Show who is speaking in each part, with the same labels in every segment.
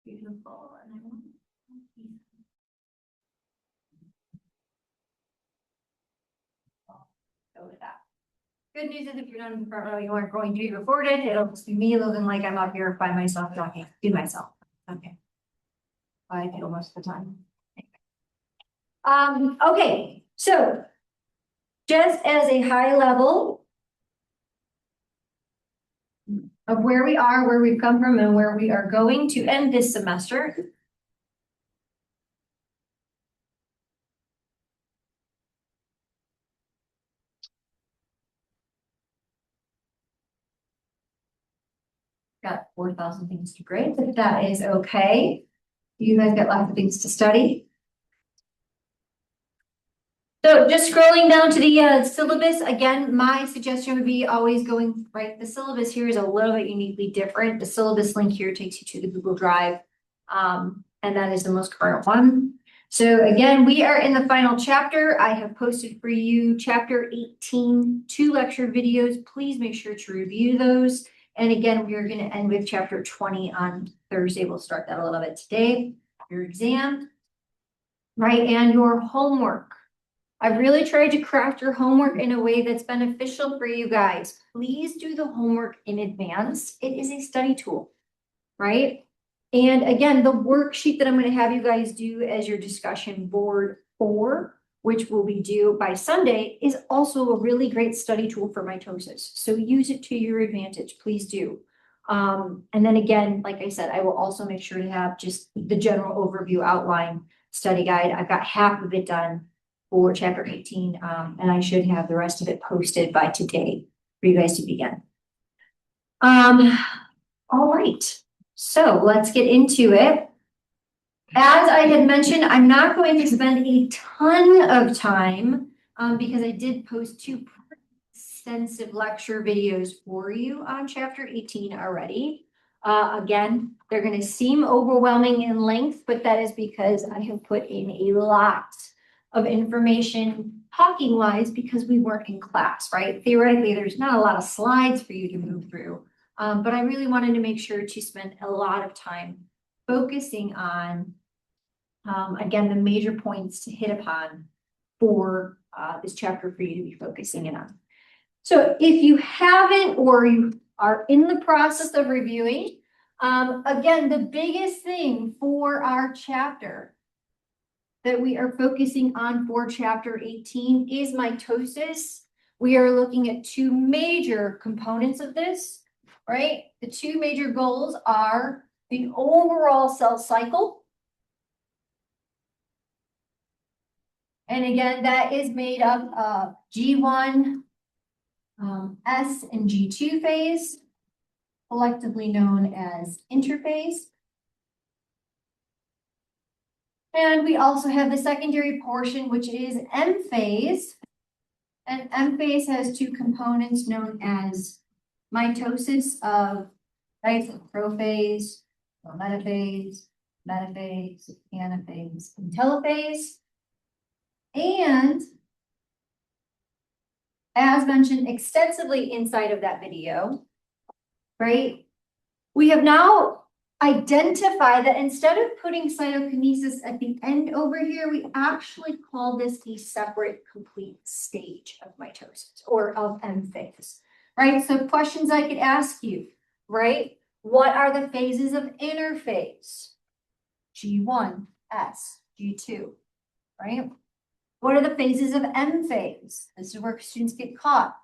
Speaker 1: Beautiful. And I want go with that. Good news is if you're not in the front row, you aren't going to be recorded. It'll just be me looking like I'm up here by myself talking to myself. Okay. I feel most of the time. Okay, so just as a high level of where we are, where we've come from, and where we are going to end this semester. Got 4,000 things to grade, but that is okay. You guys got lots of things to study. So just scrolling down to the syllabus, again, my suggestion would be always going, right, the syllabus here is a little bit uniquely different. The syllabus link here takes you to the Google Drive, and that is the most current one. So again, we are in the final chapter. I have posted for you chapter 18, 2 lecture videos. Please make sure to review those. And again, we are going to end with chapter 20 on Thursday. We'll start that a little bit today. Your exam, right, and your homework. I've really tried to craft your homework in a way that's beneficial for you guys. Please do the homework in advance. It is a study tool, right? And again, the worksheet that I'm going to have you guys do as your discussion board 4, which will be due by Sunday, is also a really great study tool for mitosis. So use it to your advantage. Please do. And then again, like I said, I will also make sure to have just the general overview outline study guide. I've got half of it done for chapter 18, and I should have the rest of it posted by today for you guys to begin. All right, so let's get into it. As I had mentioned, I'm not going to spend a ton of time because I did post 2 extensive lecture videos for you on chapter 18 already. Again, they're going to seem overwhelming in length, but that is because I have put in a lot of information talking wise because we weren't in class, right? Theoretically, there's not a lot of slides for you to move through, but I really wanted to make sure to spend a lot of time focusing on, again, the major points to hit upon for this chapter for you to be focusing in on. So if you haven't or you are in the process of reviewing, again, the biggest thing for our chapter that we are focusing on for chapter 18 is mitosis. We are looking at 2 major components of this, right? The 2 major goals are the overall cell cycle. And again, that is made up of G1, S, and G2 phase, collectively known as interphase. And we also have the secondary portion, which is M phase. And M phase has 2 components known as mitosis of prophase, metaphase, anaphase, and telophase. And as mentioned extensively inside of that video, right, we have now identify that instead of putting cytokinesis at the end over here, we actually call this a separate complete stage of mitosis or of M phase, right? So questions I could ask you, right? What are the phases of interphase? G1, S, G2, right? What are the phases of M phase? This is where students get caught,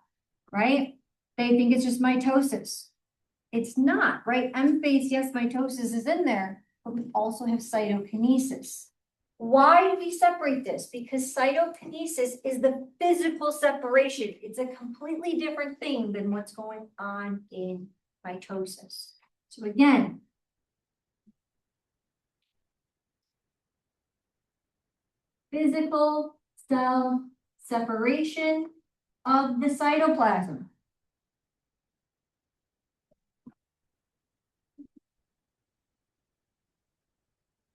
Speaker 1: right? They think it's just mitosis. It's not, right? M phase, yes, mitosis is in there, but we also have cytokinesis. Why do we separate this? Because cytokinesis is the physical separation. It's a completely different thing than what's going on in mitosis. So again, physical cell separation of the cytoplasm.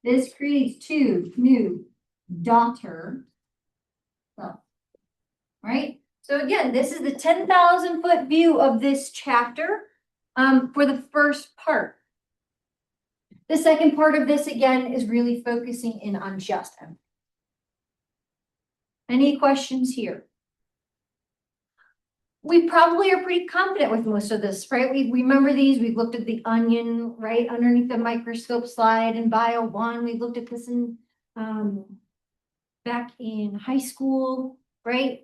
Speaker 1: This creates 2 new daughter cells, right? So again, this is the 10,000 foot view of this chapter for the first part. The second part of this, again, is really focusing in on just M. Any questions here? We probably are pretty confident with most of this, right? We remember these, we've looked at the onion, right, underneath the microscope slide in Bio 1. We looked at this in back in high school, right?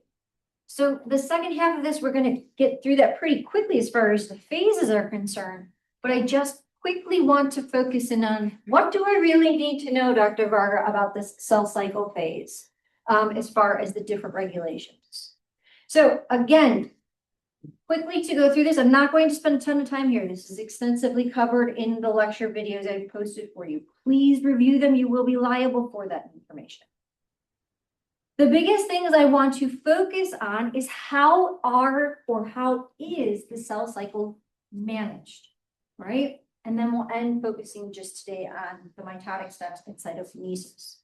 Speaker 1: So the second half of this, we're going to get through that pretty quickly as far as the phases are concerned. But I just quickly want to focus in on what do I really need to know, Dr. Varga, about this cell cycle phase as far as the different regulations. So again, quickly to go through this, I'm not going to spend a ton of time here. This is extensively covered in the lecture videos I've posted for you. Please review them. You will be liable for that information. The biggest things I want to focus on is how is the cell cycle managed, right? And then we'll end focusing just today on the mitotic steps and cytokinesis.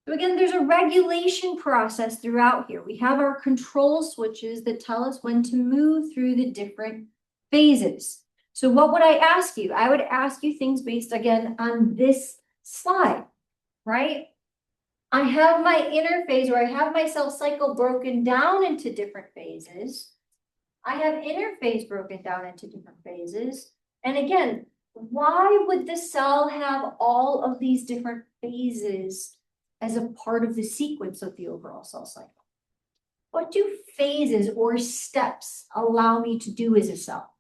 Speaker 1: So again, there's a regulation process throughout here. We have our control switches that tell us when to move through the different phases. So what would I ask you? I would ask you things based, again, on this slide, right? I have my interphase, or I have my cell cycle broken down into different phases. I have interphase broken down into different phases. And again, why would the cell have all of these different phases as a part of the sequence of the overall cell cycle? What do phases or steps allow me to do as a cell?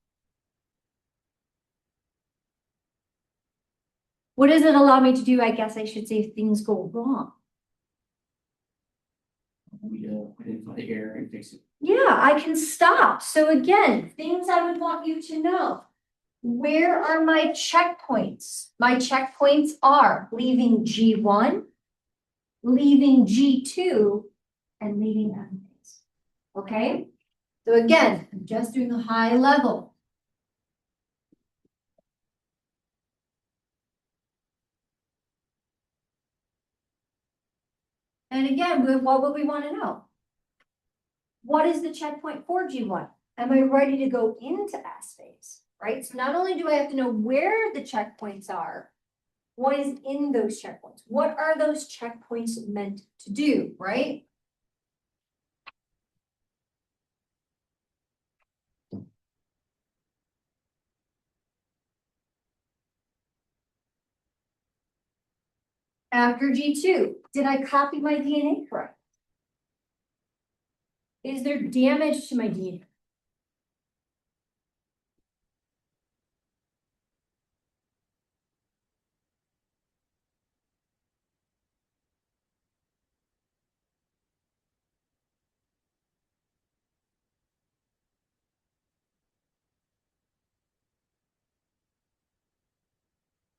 Speaker 1: What does it allow me to do? I guess I should say if things go wrong.
Speaker 2: We put it in the air and fix it.
Speaker 1: Yeah, I can stop. So again, things I would want you to know. Where are my checkpoints? My checkpoints are leaving G1, leaving G2, and leaving M-phase. Okay? So again, I'm just doing the high level. And again, what would we want to know? What is the checkpoint for G1? Am I ready to go into S phase, right? So not only do I have to know where the checkpoints are, what is in those checkpoints? What are those checkpoints meant to do, right? After G2, did I copy my DNA correct? Is there damage to my DNA?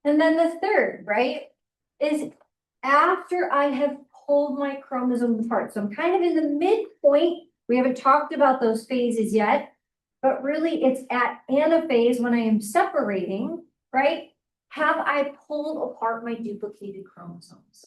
Speaker 1: And then the third, right, is after I have pulled my chromosomes apart. So I'm kind of in the midpoint. We haven't talked about those phases yet, but really it's at anaphase when I am separating, right? Have I pulled apart my duplicated chromosomes?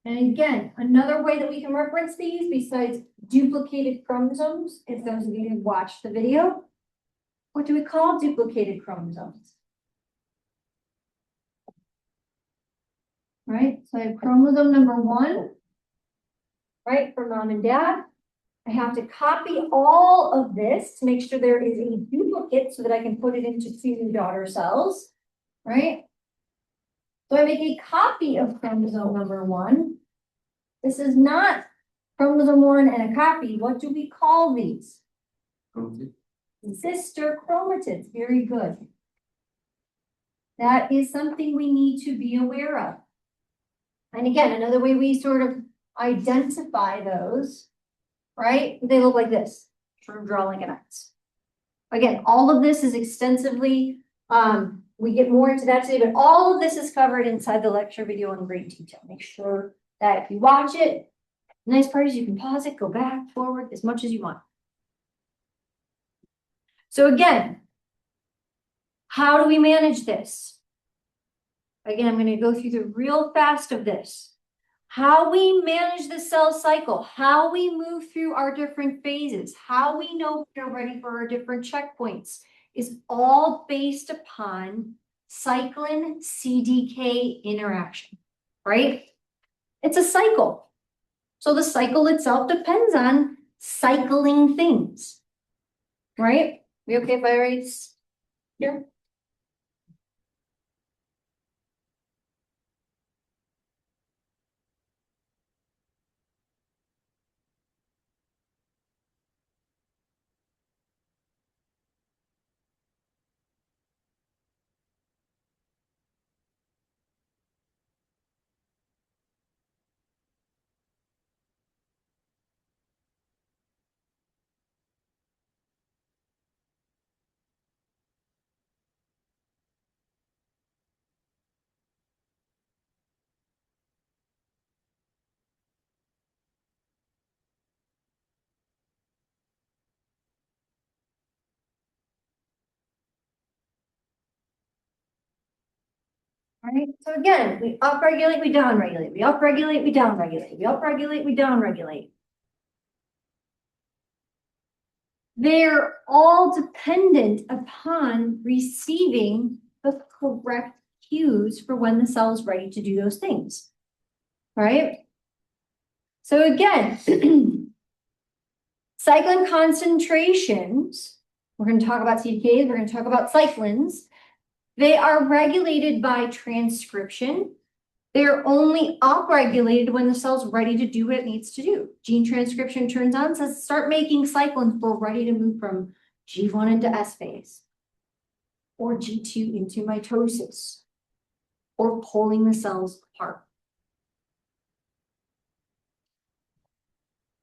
Speaker 1: And again, another way that we can reference these besides duplicated chromosomes, if those of you who watched the video, what do we call duplicated chromosomes? Right, so I have chromosome number 1, right, for mom and dad. I have to copy all of this to make sure there is a duplicate so that I can put it into 2 daughter cells, right? So I make a copy of chromosome number 1. This is not chromosome 1 and a copy. What do we call these? Sister chromatids. Very good. That is something we need to be aware of. And again, another way we sort of identify those, right? They look like this, sort of draw like an X. Again, all of this is extensively we get more into that today, but all of this is covered inside the lecture video in great detail. Make sure that if you watch it, the nice part is you can pause it, go back, forward, as much as you want. So again, how do we manage this? Again, I'm going to go through the real fast of this. How we manage the cell cycle, how we move through our different phases, how we know we're ready for our different checkpoints is all based upon cyclin CDK interaction, right? It's a cycle. So the cycle itself depends on cycling things, right? We okay if I write here? All right, so again, we upregulate, we downregulate, we upregulate, we downregulate, we upregulate, we downregulate. They're all dependent upon receiving the correct cues for when the cell is ready to do those things, right? So again, cyclin concentrations, we're going to talk about CDKs, we're going to talk about cyclins. They are regulated by transcription. They're only upregulated when the cell's ready to do what it needs to do. Gene transcription turns on, says start making cyclins. We're ready to move from G1 into S phase, or G2 into mitosis, or pulling the cells apart.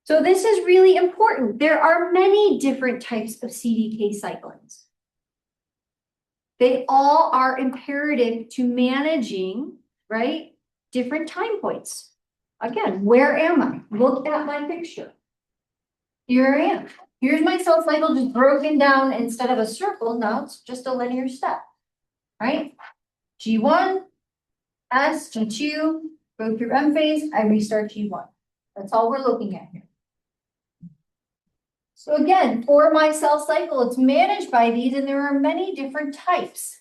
Speaker 1: So this is really important. There are many different types of CDK cyclins. They all are imperative to managing, right, different time points. Again, where am I? Look at my picture. Here I am. Here's my cell cycle just broken down instead of a circle. Now it's just a linear step, right? G1, S, G2, go through M phase, I restart G1. That's all we're looking at here. So again, for my cell cycle, it's managed by these, and there are many different types.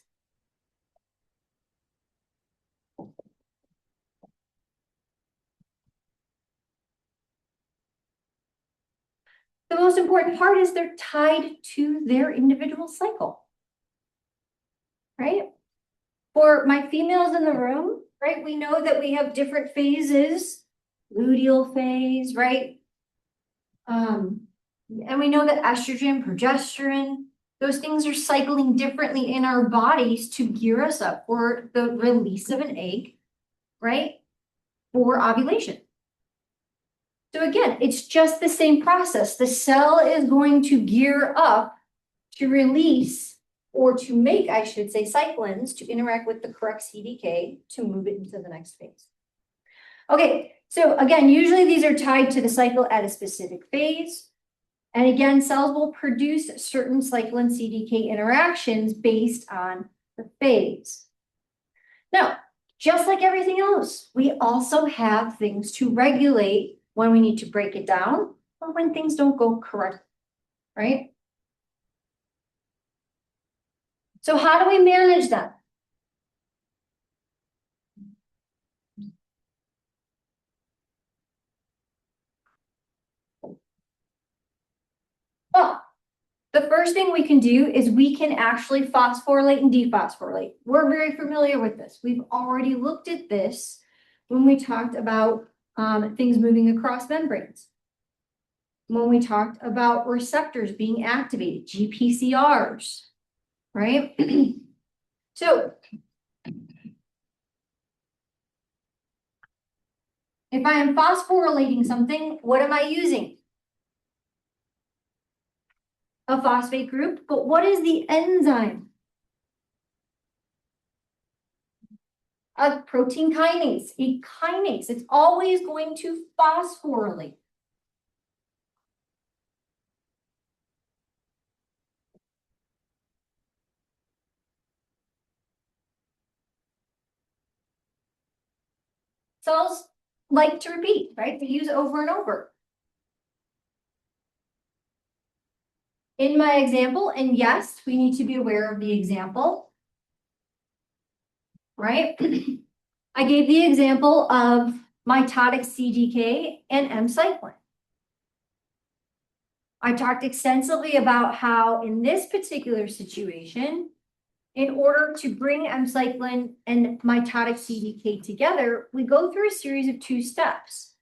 Speaker 1: The most important part is they're tied to their individual cycle, right? For my females in the room, right, we know that we have different phases, luteal phase, right? And we know that estrogen, progesterone, those things are cycling differently in our bodies to gear us up for the release of an egg, right? For ovulation. So again, it's just the same process. The cell is going to gear up to release, or to make, I should say, cyclins to interact with the correct CDK to move it into the next phase. Okay, so again, usually these are tied to the cycle at a specific phase. And again, cells will produce certain cyclin CDK interactions based on the phase. Now, just like everything else, we also have things to regulate when we need to break it down or when things don't go correctly, right? So how do we manage them? Well, the first thing we can do is we can actually phosphorylate and dephosphorylate. We're very familiar with this. We've already looked at this when we talked about things moving across membranes. When we talked about receptors being activated, GPCRs, right? So if I am phosphorylating something, what am I using? A phosphate group, but what is the enzyme? A protein kinase, a kinase, it's always going to phosphorylate. Cells like to repeat, right? They use over and over. In my example, and yes, we need to be aware of the example, right? I gave the example of mitotic CDK and M-cyclin. I talked extensively about how in this particular situation, in order to bring M-cyclin and mitotic CDK together, we go through a series of 2 steps.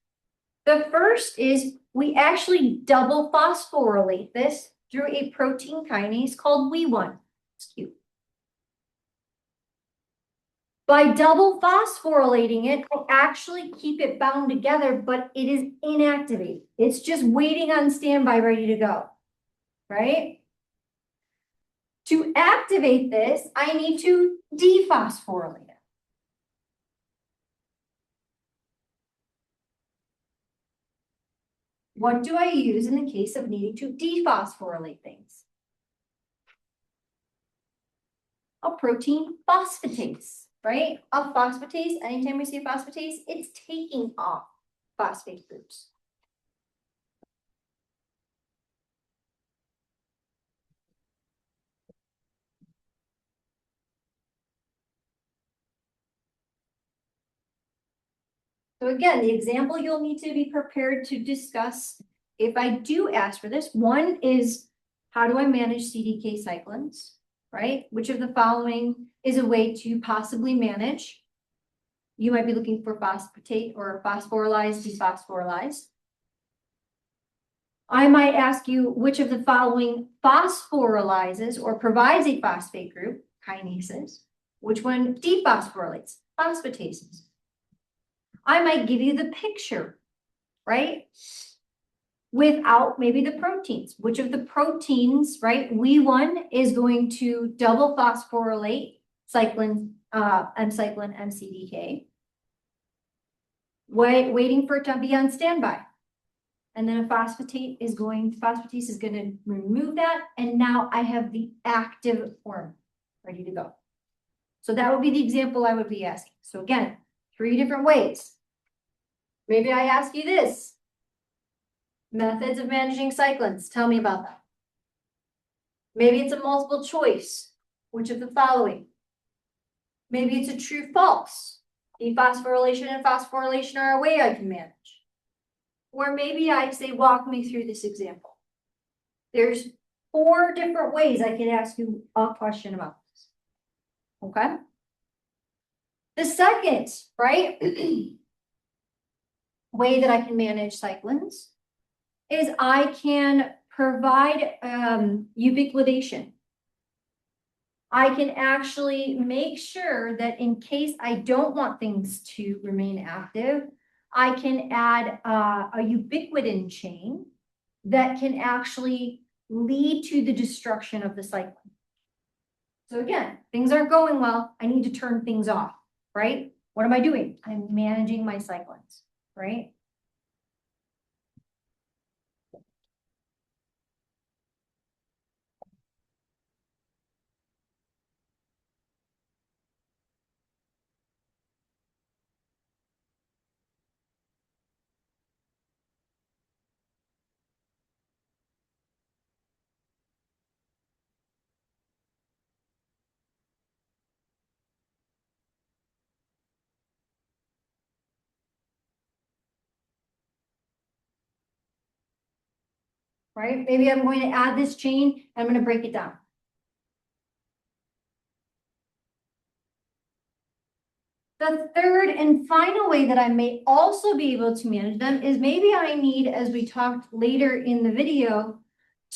Speaker 1: The first is we actually double phosphorylate this through a protein kinase called WEE1. It's cute. By double phosphorylating it, I actually keep it bound together, but it is inactivated. It's just waiting on standby, ready to go, right? To activate this, I need to dephosphorylate it. What do I use in the case of needing to dephosphorylate things? A protein phosphatase, right? A phosphatase, anytime we see phosphatase, it's taking off phosphate groups. So again, the example you'll need to be prepared to discuss if I do ask for this. One is, how do I manage CDK cyclins, right? Which of the following is a way to possibly manage? You might be looking for phosphatate or phosphorylize, dephosphorylize. I might ask you which of the following phosphorylizes or provides a phosphate group, kinases, which one dephosphorylates, phosphatases. I might give you the picture, right? Without maybe the proteins. Which of the proteins, right? WEE1 is going to double phosphorylate cyclin, M-cyclin, MCDK. Waiting for it to be on standby. And then a phosphatase is going to remove that. And now I have the active form ready to go. So that would be the example I would be asking. So again, 3 different ways. Maybe I ask you this. Methods of managing cyclins. Tell me about that. Maybe it's a multiple choice. Which of the following? Maybe it's a true false. Dephosphorylation and phosphorylation are a way I can manage. Or maybe I say, walk me through this example. There's 4 different ways I could ask you a question about this. Okay? The second, right, way that I can manage cyclins is I can provide ubiquitation. I can actually make sure that in case I don't want things to remain active, I can add a ubiquitin chain that can actually lead to the destruction of the cyclin. So again, things aren't going well. I need to turn things off, right? What am I doing? I'm managing my cyclins, right? Right? Maybe I'm going to add this chain, I'm going to break it down. The third and final way that I may also be able to manage them is maybe I need, as we talked later in the video,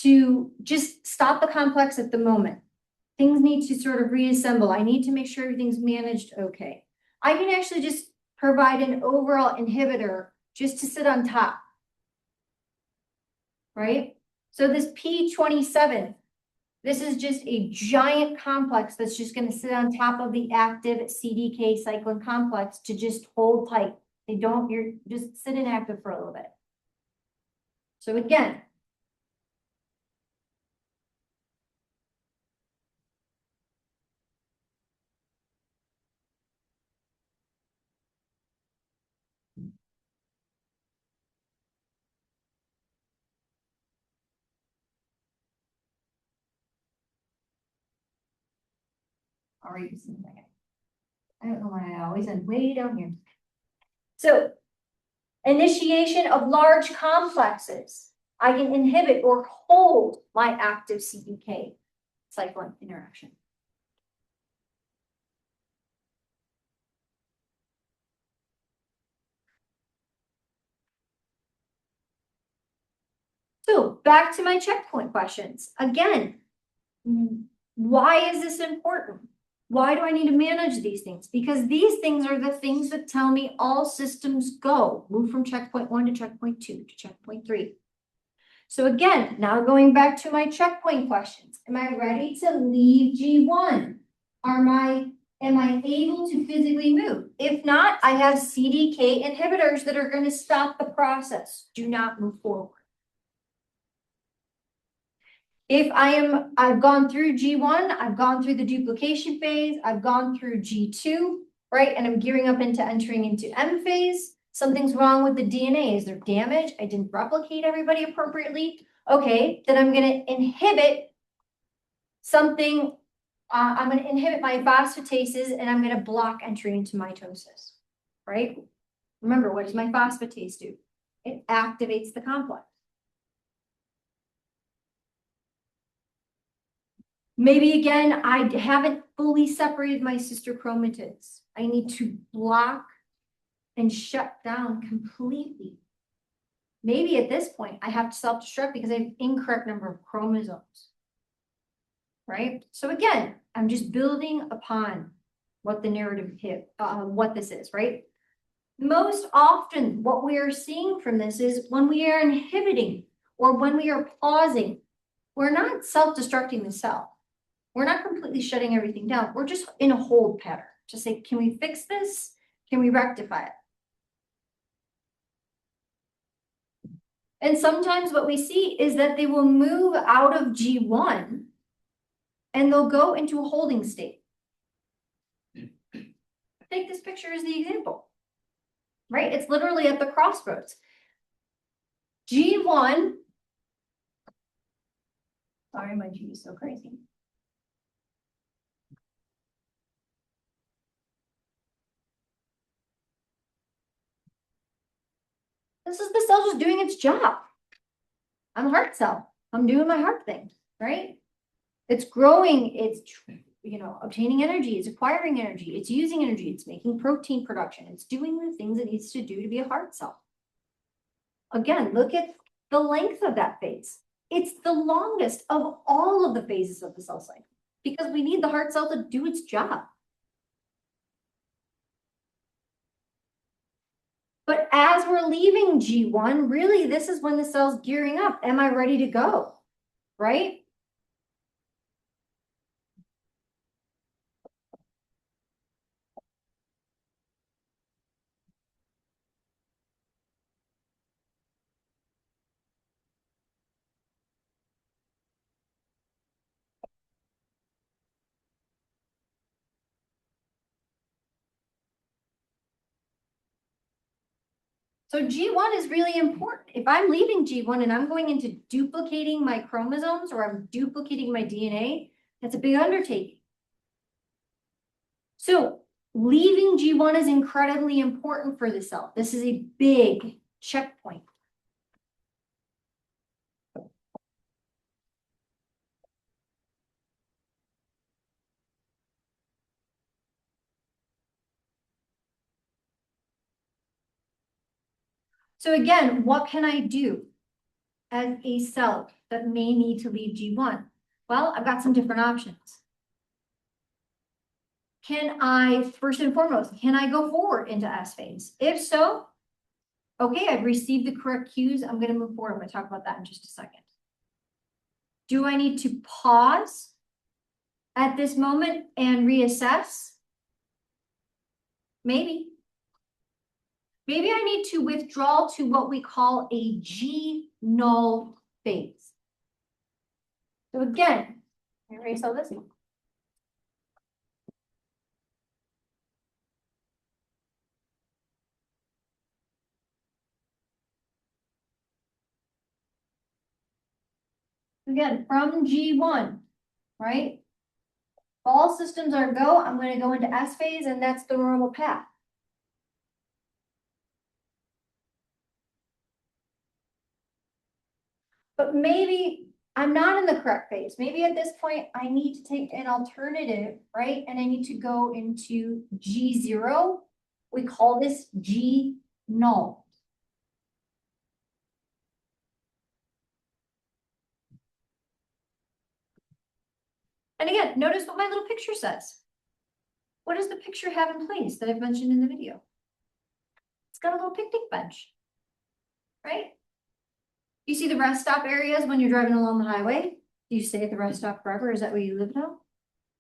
Speaker 1: to just stop the complex at the moment. Things need to sort of reassemble. I need to make sure everything's managed okay. I can actually just provide an overall inhibitor just to sit on top. Right? So this P27, This is just a giant complex that's just gonna sit on top of the active CDK cyclin complex to just hold tight. You're just sit inactive for a little bit. So again, I'll read this in a second. I don't know why I always end way down here. So initiation of large complexes. I can inhibit or hold my active CDK cyclin interaction. So back to my checkpoint questions. Again, why is this important? Why do I need to manage these things? Because these things are the things that tell me all systems go. Move from checkpoint 1 to checkpoint 2 to checkpoint 3. So again, now going back to my checkpoint questions. Am I ready to leave G1? Am I able to physically move? If not, I have CDK inhibitors that are going to stop the process. Do not move forward. If I've gone through G1, I've gone through the duplication phase, I've gone through G2, right? And I'm gearing up into entering into M phase. Something's wrong with the DNA. Is there damage? I didn't replicate everybody appropriately. Okay, then I'm going to inhibit something. I'm going to inhibit my phosphatases and I'm going to block entry into mitosis, right? Remember, what does my phosphatase do? It activates the complex. Maybe again, I haven't fully separated my sister chromatids. I need to block and shut down completely. Maybe at this point, I have to self-destruct because I have incorrect number of chromosomes, right? So again, I'm just building upon what the narrative what this is, right? Most often, what we are seeing from this is when we are inhibiting or when we are pausing, we're not self-destructing the cell. We're not completely shutting everything down. We're just in a hold pattern. Just say, can we fix this? Can we rectify it? And sometimes what we see is that they will move out of G1 and they'll go into a holding state. Take this picture as the example, right? It's literally at the crossroads. G1, sorry, my G is so crazy. This is the cell just doing its job. I'm a heart cell. I'm doing my heart thing, right? It's growing, it's, obtaining energy, it's acquiring energy, it's using energy, it's making protein production, it's doing the things it needs to do to be a heart cell. Again, look at the length of that phase. It's the longest of all of the phases of the cell cycle because we need the heart cell to do its job. But as we're leaving G1, really, this is when the cell's gearing up. Am I ready to go? Right? So G1 is really important. If I'm leaving G1 and I'm going into duplicating my chromosomes or I'm duplicating my DNA, that's a big undertaking. So leaving G1 is incredibly important for the cell. This is a big checkpoint. So again, what can I do as a cell that may need to leave G1? Well, I've got some different options. Can I, first and foremost, can I go forward into S phase? If so, okay, I've received the correct cues. I'm going to move forward. I'm going to talk about that in just a second. Do I need to pause at this moment and reassess? Maybe. Maybe I need to withdraw to what we call a G null phase. So again, let me erase all this. Again, from G1, right? All systems are go, I'm going to go into S phase, and that's the normal path. But maybe I'm not in the correct phase. Maybe at this point, I need to take an alternative, right? And I need to go into G0. We call this G null. And again, notice what my little picture says. What does the picture have in place that I've mentioned in the video? It's got a little picnic bench, right? You see the rest stop areas when you're driving along the highway? Do you stay at the rest stop forever? Is that where you live now?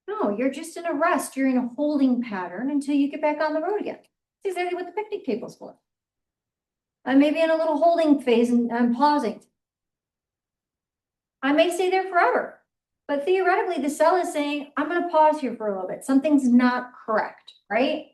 Speaker 1: No, you're just in a rest. You're in a holding pattern until you get back on the road again. That's exactly what the picnic table's for. I may be in a little holding phase and I'm pausing. I may stay there forever, but theoretically the cell is saying, I'm going to pause here for a little bit. Something's not correct, right?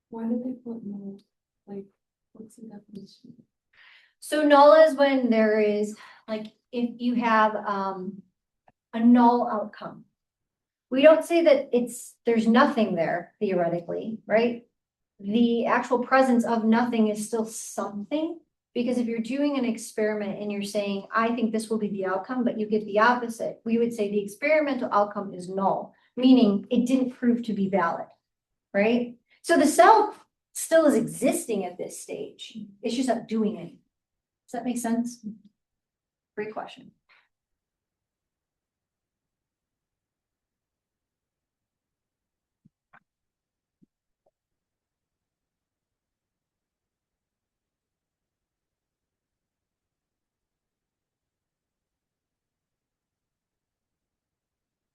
Speaker 3: Why do they put null? Like, what's the definition?
Speaker 1: So null is when there is, like, if you have a null outcome. We don't say that there's nothing there theoretically, right? The actual presence of nothing is still something, because if you're doing an experiment and you're saying, I think this will be the outcome, but you get the opposite, we would say the experimental outcome is null, meaning it didn't prove to be valid, right? So the cell still is existing at this stage. It's just not doing anything. Does that make sense? Great question.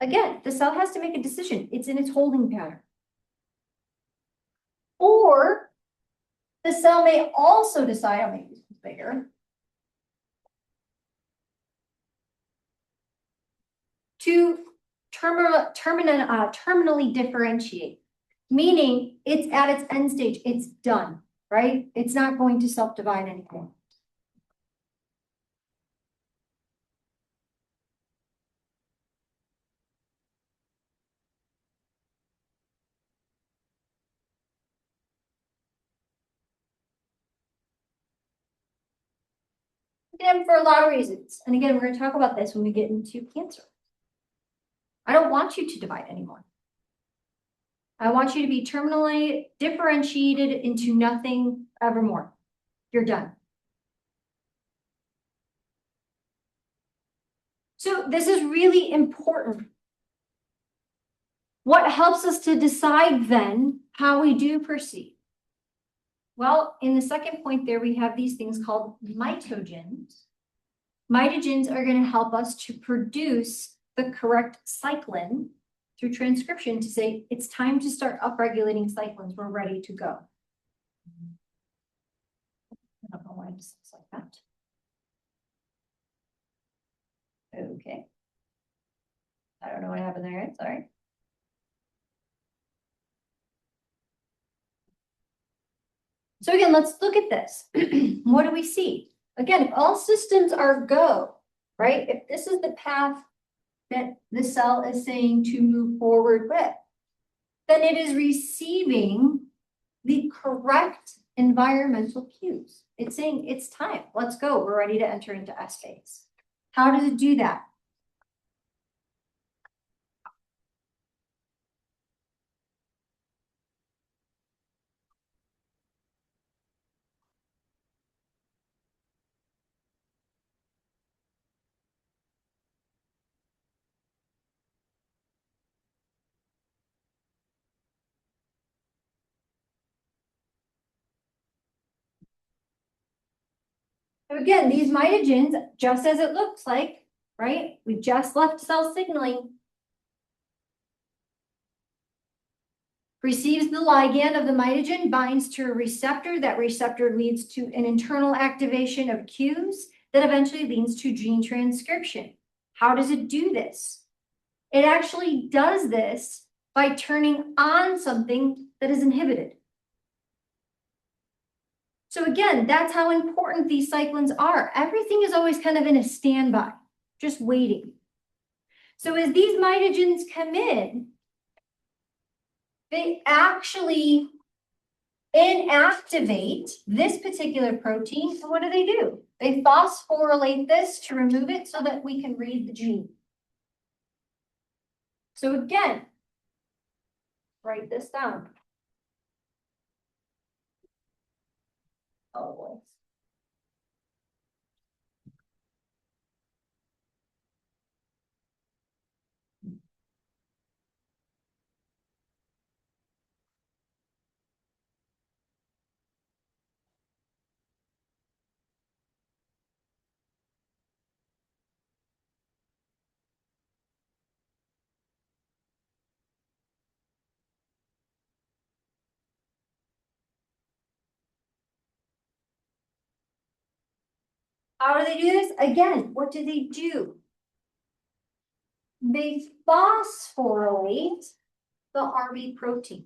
Speaker 1: Again, the cell has to make a decision. It's in its holding pattern. Or the cell may also decide, I'll make this bigger, to terminally differentiate, meaning it's at its end stage, it's done, right? It's not going to self-divide anymore. Again, for a lot of reasons. And again, we're going to talk about this when we get into cancer. I don't want you to divide anymore. I want you to be terminally differentiated into nothing evermore. You're done. So this is really important. What helps us to decide then how we do proceed? Well, in the second point there, we have these things called mitogens. Mitogens are going to help us to produce the correct cyclin through transcription to say, it's time to start upregulating cyclins. We're ready to go. I don't know why this looks like that. Okay. I don't know what happened there. Sorry. So again, let's look at this. What do we see? Again, if all systems are go, right? If this is the path that the cell is saying to move forward with, then it is receiving the correct environmental cues. It's saying it's time. Let's go. We're ready to enter into S phase. How does it do that? Again, these mitogens, just as it looks like, right? We just left cell signaling. Receives the ligand of the mitogen, binds to a receptor. That receptor leads to an internal activation of cues that eventually leads to gene transcription. How does it do this? It actually does this by turning on something that is inhibited. So again, that's how important these cyclins are. Everything is always kind of in a standby, just waiting. So as these mitogens come in, they actually inactivate this particular protein. So what do? They phosphorylate this to remove it so that we can read the gene. So again, write this down. Oh boy. How do they do this? Again, what do? They phosphorylate the RB protein.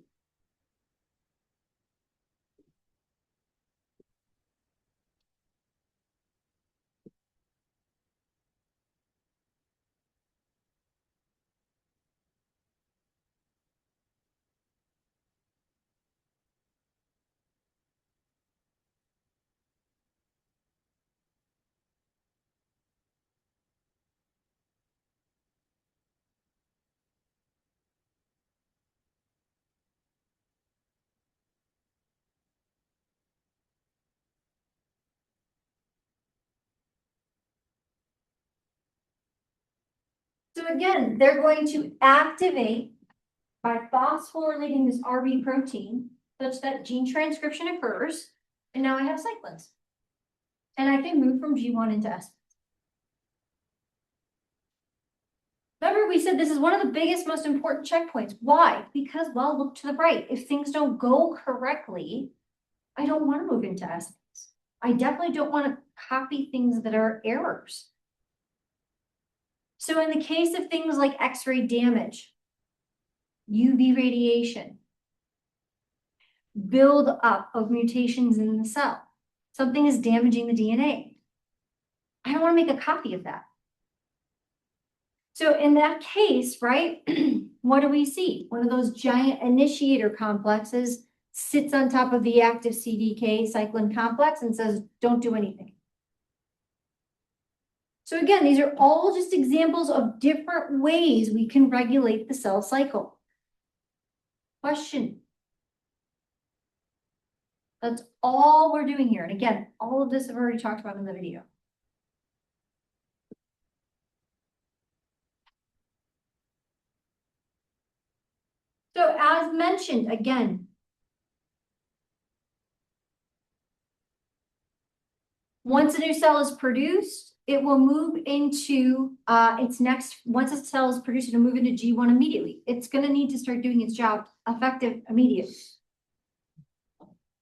Speaker 1: So again, they're going to activate by phosphorylating this RB protein such that gene transcription occurs. And now I have cyclins. And I can move from G1 into S. Remember, we said this is one of the biggest, most important checkpoints. Why? Because, well, look to the right. If things don't go correctly, I don't want to move into S. I definitely don't want to copy things that are errors. So in the case of things like X-ray damage, UV radiation, build up of mutations in the cell, something is damaging the DNA. I don't want to make a copy of that. So in that case, right, what do we see? One of those giant initiator complexes sits on top of the active CDK cyclin complex and says, don't do anything. So again, these are all just examples of different ways we can regulate the cell cycle. Question. That's all we're doing here. And again, all of this I've already talked about in the video. So as mentioned, again, once a new cell is produced, it will move into its next, once a cell is produced, it'll move into G1 immediately. It's going to need to start doing its job effective immediately.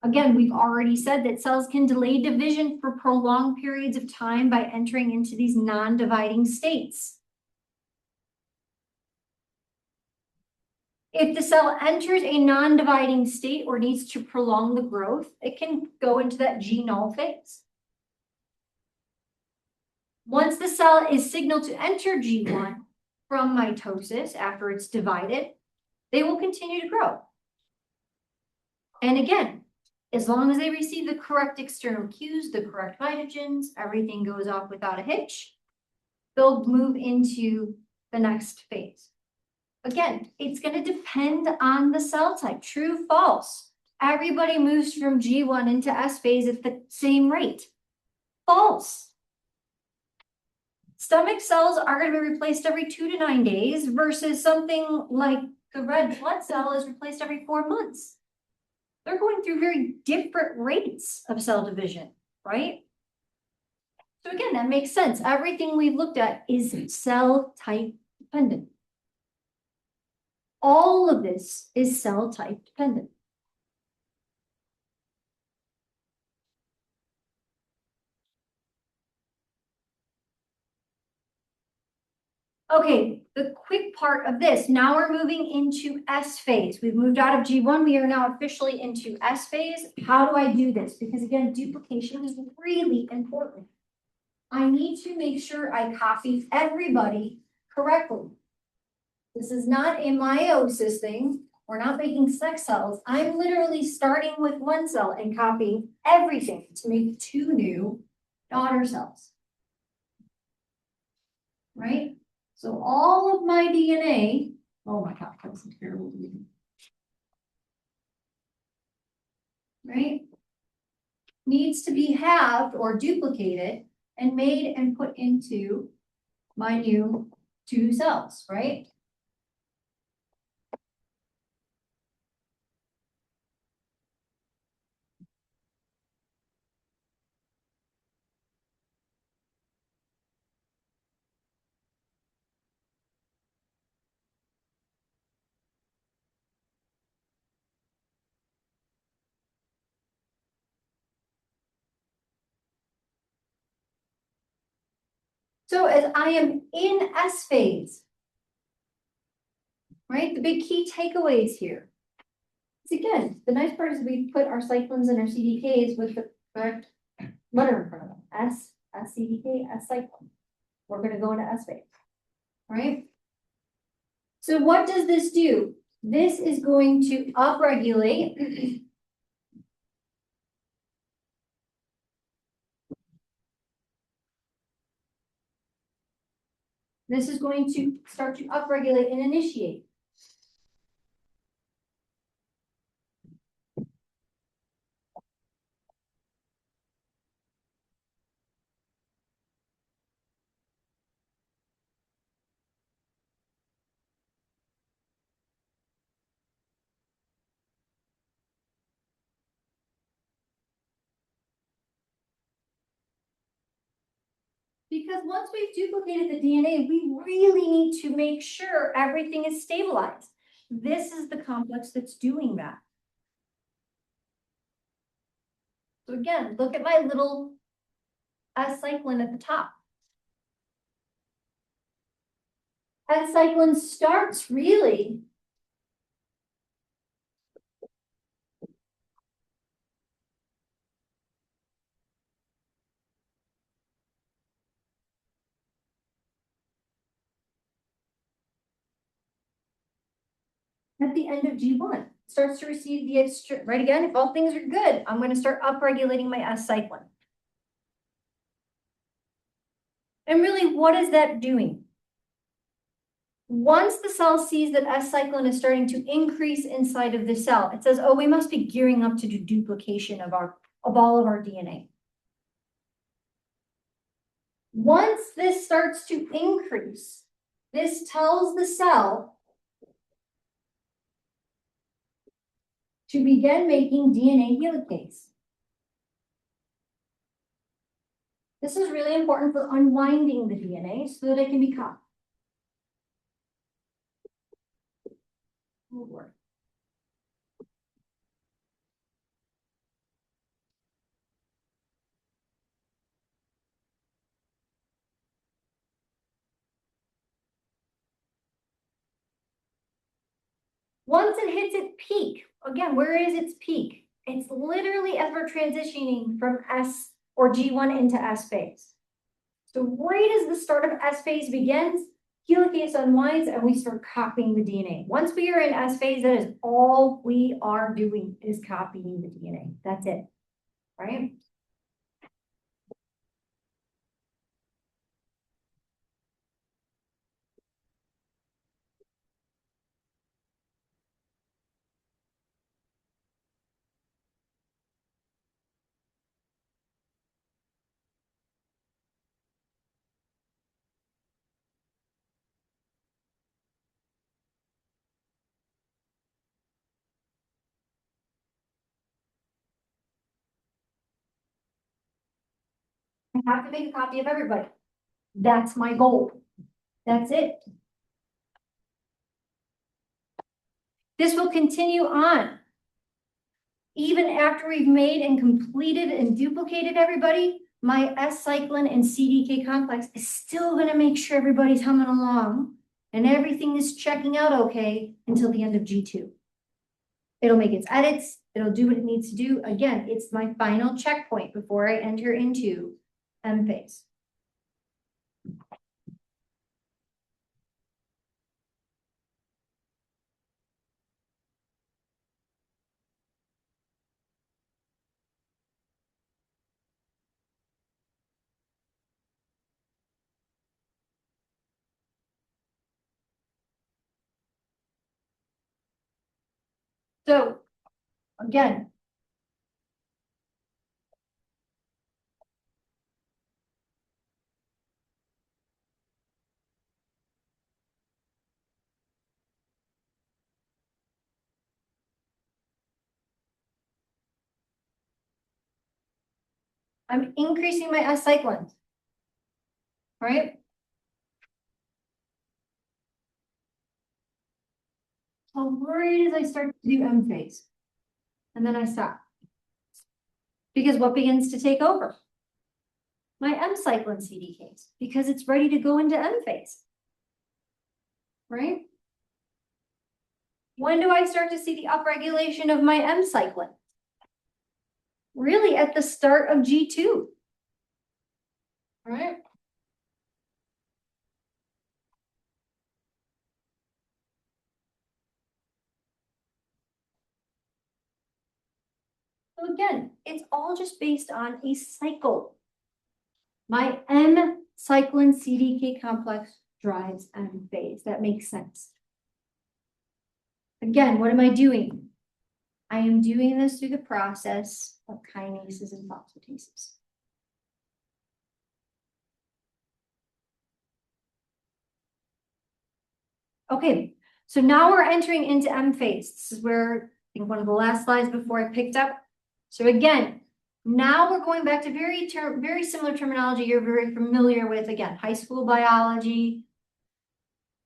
Speaker 1: Again, we've already said that cells can delay division for prolonged periods of time by entering into these non-dividing states. If the cell enters a non-dividing state or needs to prolong the growth, it can go into that G-null phase. Once the cell is signaled to enter G1 from mitosis after it's divided, they will continue to grow. And again, as long as they receive the correct external cues, the correct mitogens, everything goes off without a hitch, they'll move into the next phase. Again, it's going to depend on the cell type, true, false. Everybody moves from G1 into S phase at the same rate. False. Stomach cells are going to be replaced every 2 to 9 days versus something like the red blood cell is replaced every 4 months. They're going through very different rates of cell division, right? So again, that makes sense. Everything we've looked at is cell type dependent. All of this is cell type dependent. Okay, the quick part of this, now we're moving into S phase. We've moved out of G1, we are now officially into S phase. How do I do this? Because again, duplication is really important. I need to make sure I copy everybody correctly. This is not a meiosis thing. We're not making sex cells. I'm literally starting with one cell and copying everything to make two new daughter cells. Right? So all of my DNA, oh my God, that's terrible. Right? Needs to be halved or duplicated and made and put into my new two cells, right? So as I am in S phase, right? The big key takeaways here. is again, the nice part is we put our cyclins and our CDKs with the correct letter in front of them. S CDK, S cyclin. We're gonna go into S phase, right? So what does this do? This is going to upregulate this is going to start to upregulate and initiate. Because once we've duplicated the DNA, we really need to make sure everything is stabilized. This is the complex that's doing that. So again, look at my little S cyclin at the top. S cyclin starts really at the end of G1. Starts to receive the extra, right again, if all things are good, I'm gonna start upregulating my S cyclin. And really, what is that doing? Once the cell sees that S cyclin is starting to increase inside of the cell, it says, oh, we must be gearing up to do duplication of all of our DNA. Once this starts to increase, this tells the cell to begin making DNA helicase. This is really important for unwinding the DNA so that it can be copied. Oh, boy. Once it hits its peak, again, where is its peak? It's literally as we're transitioning from S or G1 into S phase. So right as the start of S phase begins, helicase unwinds and we start copying the DNA. Once we are in S phase, that is all we are doing is copying the DNA. That's it, right? have to make a copy of everybody. That's my goal. That's it. This will continue on. Even after we've made and completed and duplicated everybody, my S-cyclin and CDK complex is still gonna make sure everybody's humming along and everything is checking out okay until the end of G2. It'll make its edits, it'll do what it needs to do. Again, it's my final checkpoint before I enter into M phase. So, again, I'm increasing my S-cyclins, right? So right as I start to do M phase, and then I stop. Because what begins to take over? My M-cyclin CDKs, because it's ready to go into M phase. Right? When do I start to see the upregulation of my M-cyclin? Really at the start of G2. Right? So again, it's all just based on a cycle. My M-cyclin CDK complex drives M phase. That makes sense. Again, what am I doing? I am doing this through the process of kinases and phosphatases. Okay, so now we're entering into M phase. This is where I think one of the last slides before I picked up. So again, now we're going back to very similar terminology you're very familiar with. Again, high school biology,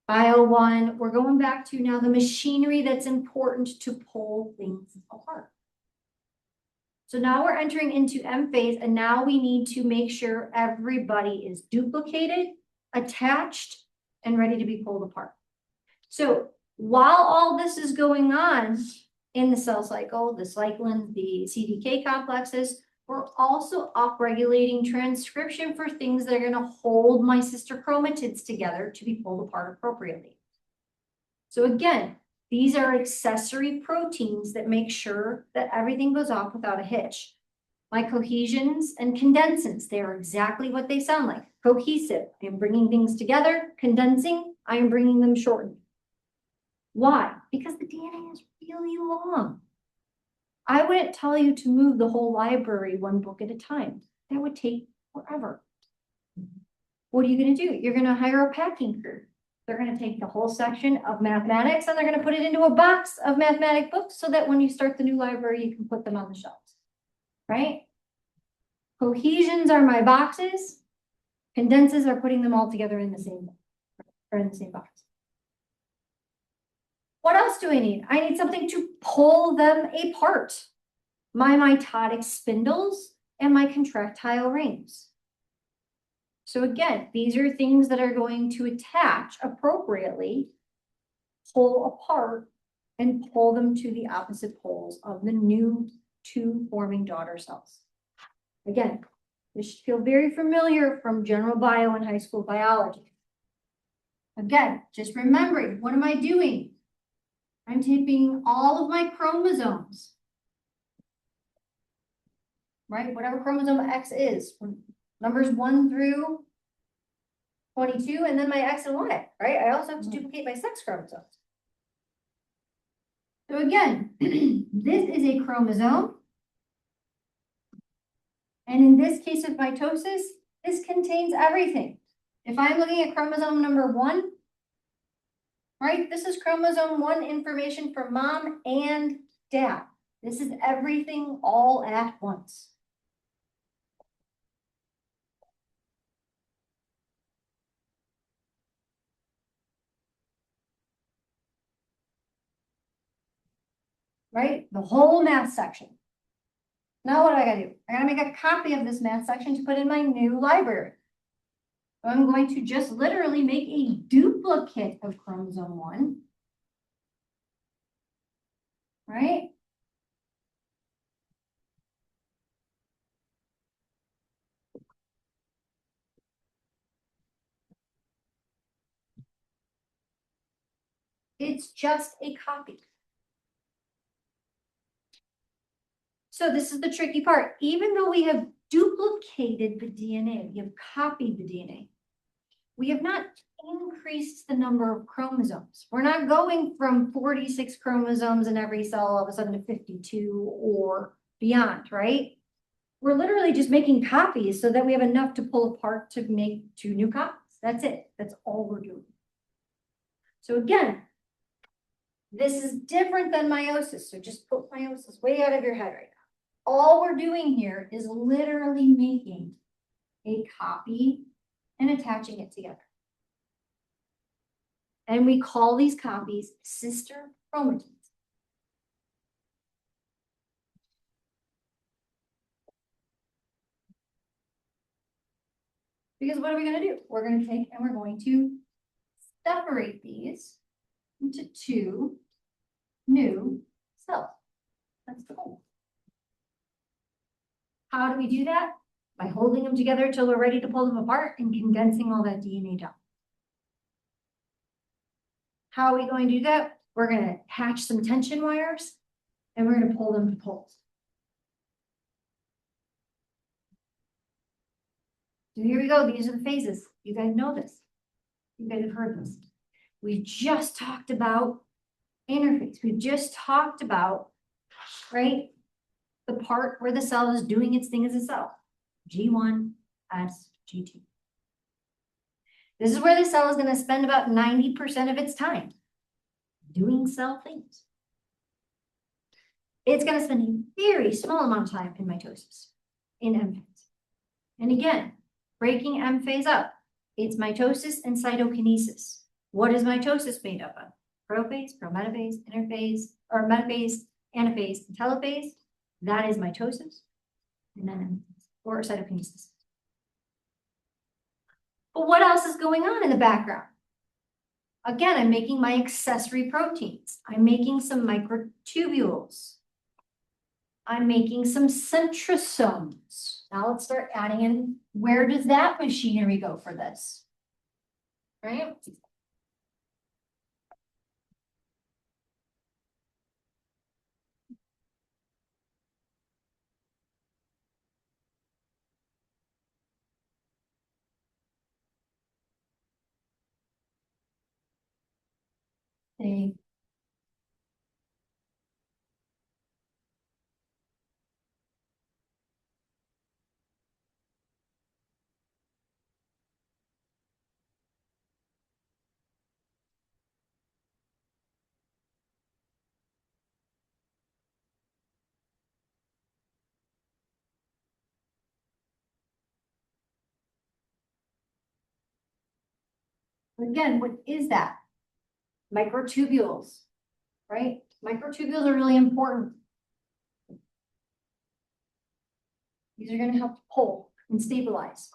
Speaker 1: Bio 1. We're going back to now the machinery that's important to pull things apart. So now we're entering into M phase, and now we need to make sure everybody is duplicated, attached, and ready to be pulled apart. So while all this is going on in the cell cycle, the cyclin, the CDK complexes, we're also upregulating transcription for things that are going to hold my sister chromatids together to be pulled apart appropriately. So again, these are accessory proteins that make sure that everything goes off without a hitch. My cohesions and condensins, they are exactly what they sound like. Cohesive, I am bringing things together. Condensing, I am bringing them shortened. Why? Because the DNA is really long. I wouldn't tell you to move the whole library one book at a time. That would take forever. What are you going to do? You're going to hire a packing crew. They're going to take the whole section of mathematics and they're going to put it into a box of mathematic books so that when you start the new library, you can put them on the shelves, right? Cohesions are my boxes. Condenses are putting them all together in the same box. What else do I need? I need something to pull them apart. My mitotic spindles and my contractile rings. So again, these are things that are going to attach appropriately, pull apart, and pull them to the opposite poles of the new two forming daughter cells. Again, this should feel very familiar from general bio and high school biology. Again, just remembering, what am I doing? I'm taking all of my chromosomes, right? Whatever chromosome X is, numbers 1 through 22, and then my X and Y, right? I also have to duplicate my sex chromosomes. So again, this is a chromosome. And in this case of mitosis, this contains everything. If I'm looking at chromosome number 1, right? This is chromosome 1 information for mom and dad. This is everything all at once. right? The whole math section. Now what do I gotta do? I gotta make a copy of this math section to put in my new library. I'm going to just literally make a duplicate of chromosome 1. Right? It's just a copy. So this is the tricky part. Even though we have duplicated the DNA, we have copied the DNA, we have not increased the number of chromosomes. We're not going from 46 chromosomes in every cell all of a sudden to 52 or beyond, right? We're literally just making copies so that we have enough to pull apart to make 2 new copies. That's it. That's all we're doing. So again, this is different than meiosis. So just put meiosis way out of your head right now. All we're doing here is literally making a copy and attaching it together. And we call these copies sister chromatids. Because what are we going to do? We're going to take and we're going to separate these into 2 new cells. That's the goal. How do we do that? By holding them together until we're ready to pull them apart and condensing all that DNA down. How are we going to do that? We're going to attach some tension wires and we're going to pull them to poles. So here we go. These are the phases. You guys know this. You guys have heard this. We just talked about interphase. We just talked about, right, the part where the cell is doing its thing as a cell. G1, S, G2. This is where the cell is going to spend about 90% of its time doing cell things. It's going to spend a very small amount of time in mitosis, in M phase. And again, breaking M phase up, it's mitosis and cytokinesis. What is mitosis made up of? Prophase, prometaphase, interphase, or metaphase, anaphase, and telophase. That is mitosis, and then M phase, or cytokinesis. But what else is going on in the background? Again, I'm making my accessory proteins. I'm making some microtubules. I'm making some centrosomes. Now let's start adding in, where does that machinery go for this? Right? They Again, what is that? Microtubules, right? Microtubules are really important. These are going to help pull and stabilize.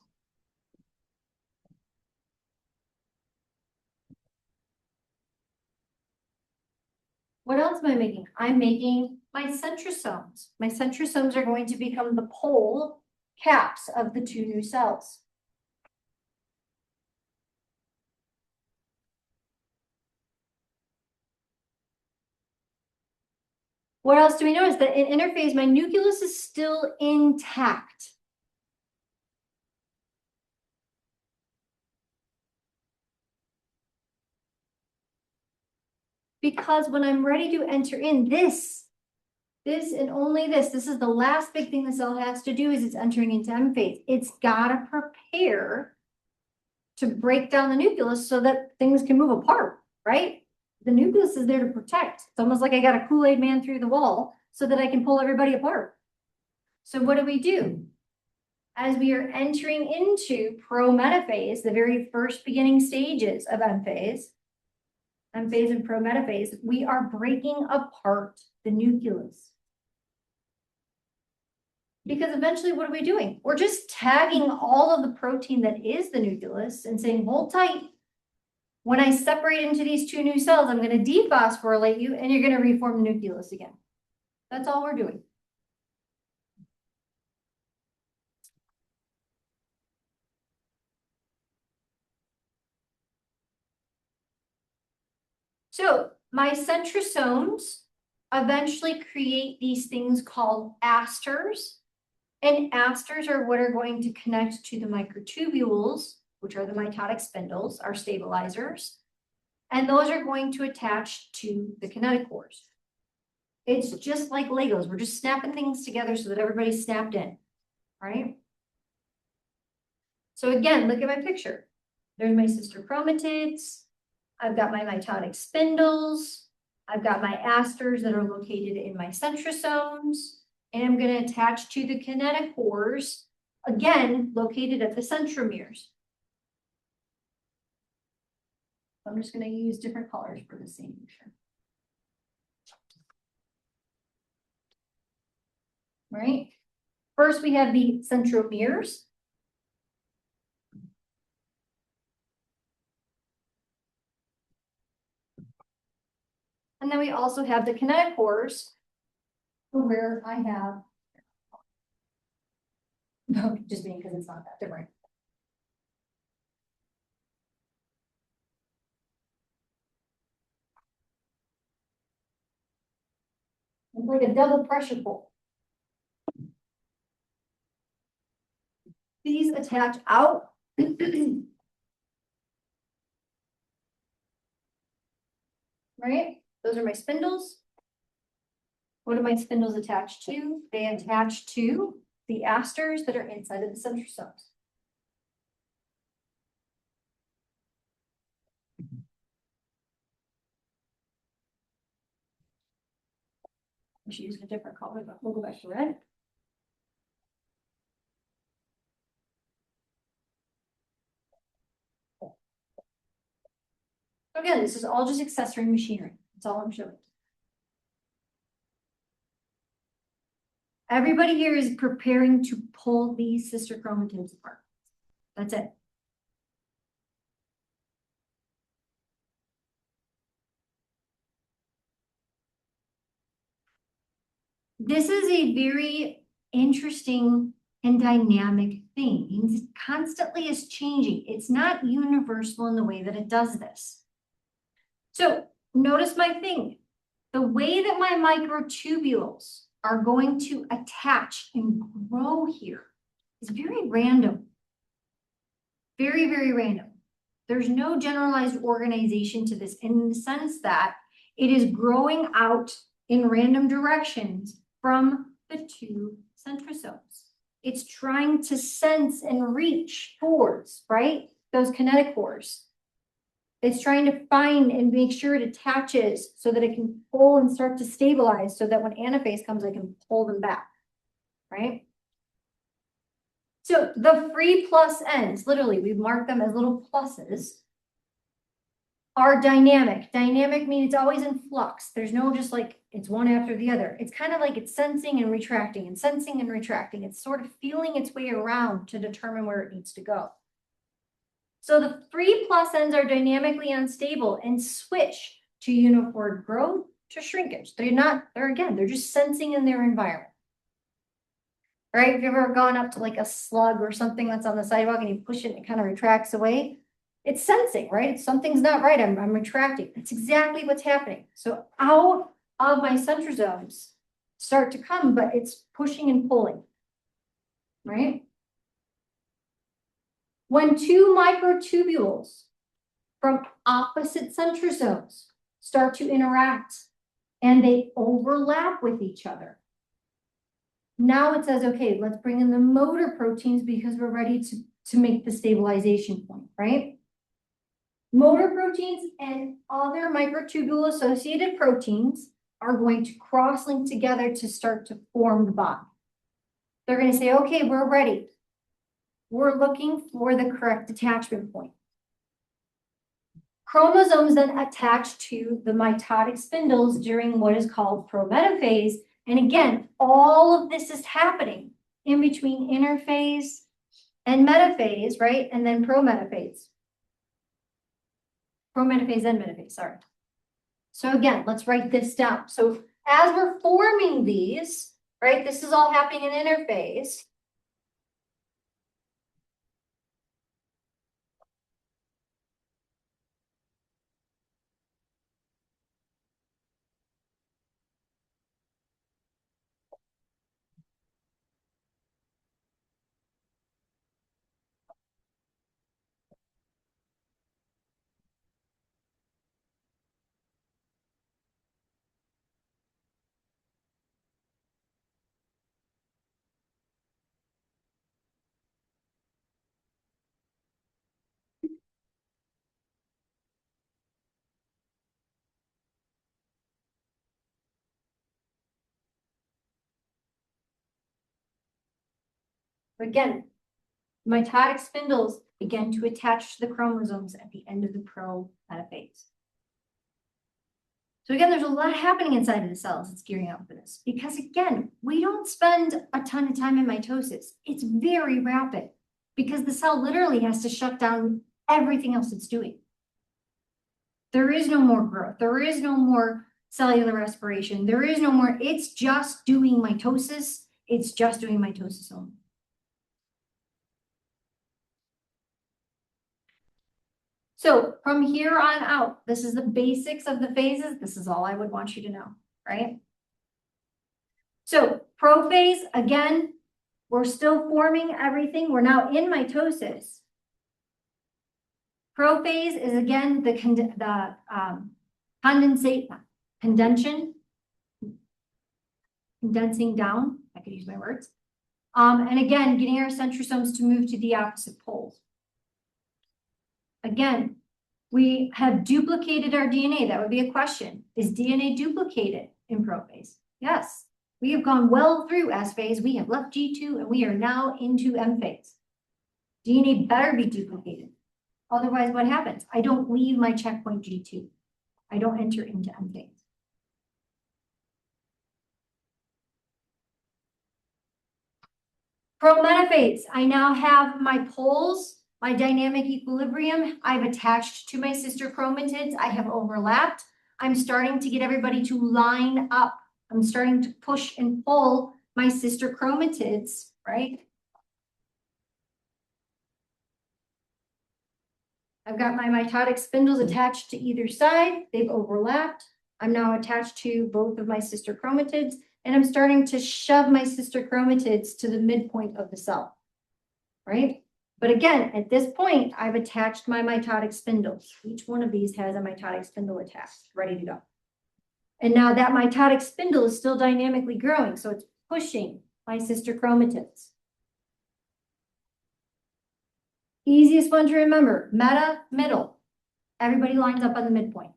Speaker 1: What else am I making? I'm making my centrosomes. My centrosomes are going to become the pole caps of the 2 new cells. What else do we notice? That in interphase, my nucleus is still intact. Because when I'm ready to enter in this and only this is the last big thing the cell has to do is it's entering into M phase. It's gotta prepare to break down the nucleus so that things can move apart, right? The nucleus is there to protect. It's almost like I got a Kool-Aid man through the wall so that I can pull everybody apart. So what do? As we are entering into prometaphase, the very first beginning stages of M phase and prometaphase, we are breaking apart the nucleus. Because eventually, what are we doing? We're just tagging all of the protein that is the nucleus and saying, hold tight. When I separate into these two new cells, I'm going to dephosphorylate you and you're going to reform the nucleus again. That's all we're doing. So my centrosomes eventually create these things called asters. And asters are what are going to connect to the microtubules, which are the mitotic spindles, our stabilizers. And those are going to attach to the kinetochores. It's just like Legos. We're just snapping things together so that everybody's snapped in, right? So again, look at my picture. There's my sister chromatids. I've got my mitotic spindles. I've got my asters that are located in my centrosomes. And I'm going to attach to the kinetochores, again, located at the centromeres. I'm just going to use different colors for the same picture. Right? First, we have the centromeres. And then we also have the kinetochores, where I have, no, just being because it's not that different. It's like a double pressure pull. These attach out. Right? Those are my spindles. What do my spindles attach to? They attach to the asters that are inside of the centrosomes. I should use a different color, but we'll go back to red. Again, this is all just accessory machinery. That's all I'm showing. Everybody here is preparing to pull these sister chromatids apart. That's it. This is a very interesting and dynamic thing. It constantly is changing. It's not universal in the way that it does this. So notice my thing. The way that my microtubules are going to attach and grow here is very random. Very, very random. There's no generalized organization to this in the sense that it is growing out in random directions from the two centrosomes. It's trying to sense and reach towards, right, those kinetochores. It's trying to find and make sure it attaches so that it can pull and start to stabilize so that when anaphase comes, I can pull them back, right? So the free plus ends, literally, we've marked them as little pluses, are dynamic. Dynamic means it's always in flux. There's no just like it's one after the other. It's kind of like it's sensing and retracting and sensing and retracting. It's sort of feeling its way around to determine where it needs to go. So the free plus ends are dynamically unstable and switch to uniform growth to shrinkage. They're just sensing in their environment. Right? Have you ever gone up to like a slug or something that's on the sidewalk and you push it and it kind of retracts away? It's sensing, right? Something's not right. I'm retracting. That's exactly what's happening. So out of my centrosomes start to come, but it's pushing and pulling, right? When two microtubules from opposite centrosomes start to interact and they overlap with each other, now it says, okay, let's bring in the motor proteins because we're ready to make the stabilization point, right? Motor proteins and other microtubule associated proteins are going to cross-link together to start to form the bond. They're going to say, okay, we're ready. We're looking for the correct attachment point. Chromosomes then attach to the mitotic spindles during what is called prometaphase. And again, all of this is happening in between interphase and metaphase, right? And then prometaphase. Prometaphase and metaphase, sorry. So again, let's write this down. So as we're forming these, right, this is all happening in interphase. Again, mitotic spindles begin to attach to the chromosomes at the end of the prometaphase. So again, there's a lot happening inside of the cells that's gearing up for this. Because again, we don't spend a ton of time in mitosis. It's very rapid because the cell literally has to shut down everything else it's doing. There is no more growth. There is no more cellular respiration. There is no more, it's just doing mitosis. It's just doing mitosis only. So from here on out, this is the basics of the phases. This is all I would want you to know, right? So prophase, again, we're still forming everything. We're now in mitosis. Prophase is again the condensing down. I could use my words. And again, getting our centrosomes to move to the opposite poles. Again, we have duplicated our DNA. That would be a question. Is DNA duplicated in prophase? Yes. We have gone well through S phase. We have left G2 and we are now into M phase. DNA better be duplicated. Otherwise, what happens? I don't leave my checkpoint G2. I don't enter into M phase. Prometaphase. I now have my poles, my dynamic equilibrium. I've attached to my sister chromatids. I have overlapped. I'm starting to get everybody to line up. I'm starting to push and pull my sister chromatids, right? I've got my mitotic spindles attached to either side. They've overlapped. I'm now attached to both of my sister chromatids, and I'm starting to shove my sister chromatids to the midpoint of the cell, right? But again, at this point, I've attached my mitotic spindles. Each one of these has a mitotic spindle attached, ready to go. And now that mitotic spindle is still dynamically growing, so it's pushing my sister chromatids. Easiest one to remember, meta, middle. Everybody lines up on the midpoint.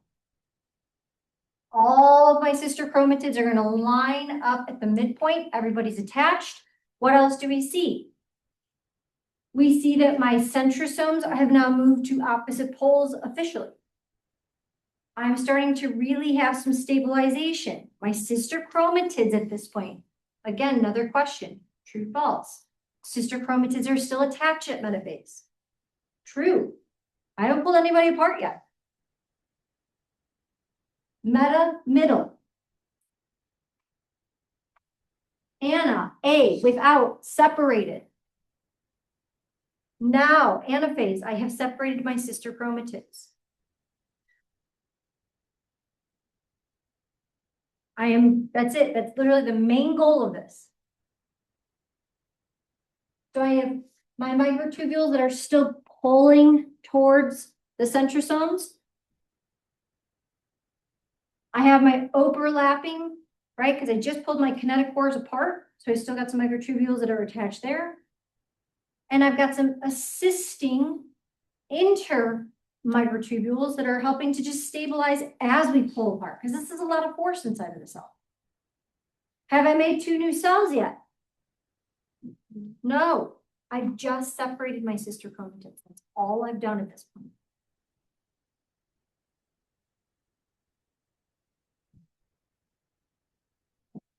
Speaker 1: All of my sister chromatids are going to line up at the midpoint. Everybody's attached. What else do we see? We see that my centrosomes have now moved to opposite poles officially. I'm starting to really have some stabilization. My sister chromatids at this point. Again, another question. True, false. Sister chromatids are still attached at metaphase. True. I haven't pulled anybody apart yet. Meta, middle. Ana, A, without, separated. Now, anaphase, I have separated my sister chromatids. That's it. That's literally the main goal of this. So I have my microtubules that are still pulling towards the centrosomes. I have my overlapping, right? Because I just pulled my kinetochores apart. So I still got some microtubules that are attached there. And I've got some assisting microtubules that are helping to just stabilize as we pull apart, because this is a lot of force inside of the cell. Have I made 2 new cells yet? No, I've just separated my sister chromatids. That's all I've done at this point.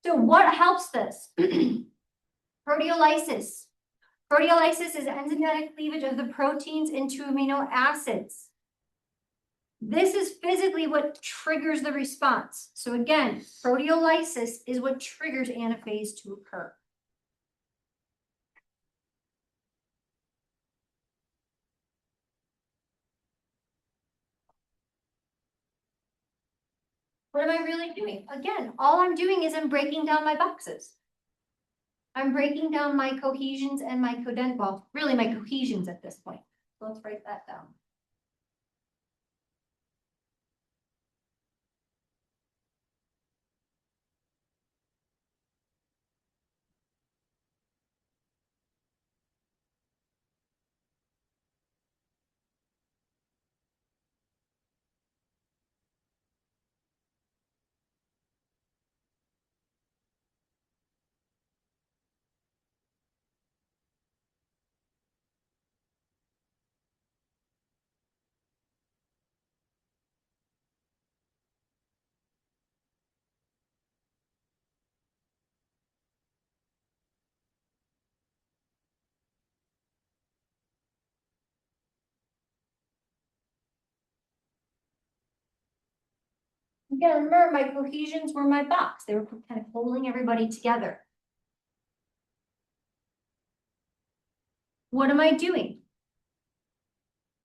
Speaker 1: So what helps this? Proteolysis. Proteolysis is enzymatic cleavage of the proteins into amino acids. This is physically what triggers the response. So again, proteolysis is what triggers anaphase to occur. What am I really doing? Again, all I'm doing is I'm breaking down my boxes. I'm breaking down my cohesions and my well, really my cohesions at this point. So let's write that down. Again, remember my cohesions were my box. They were kind of holding everybody together. What am I doing?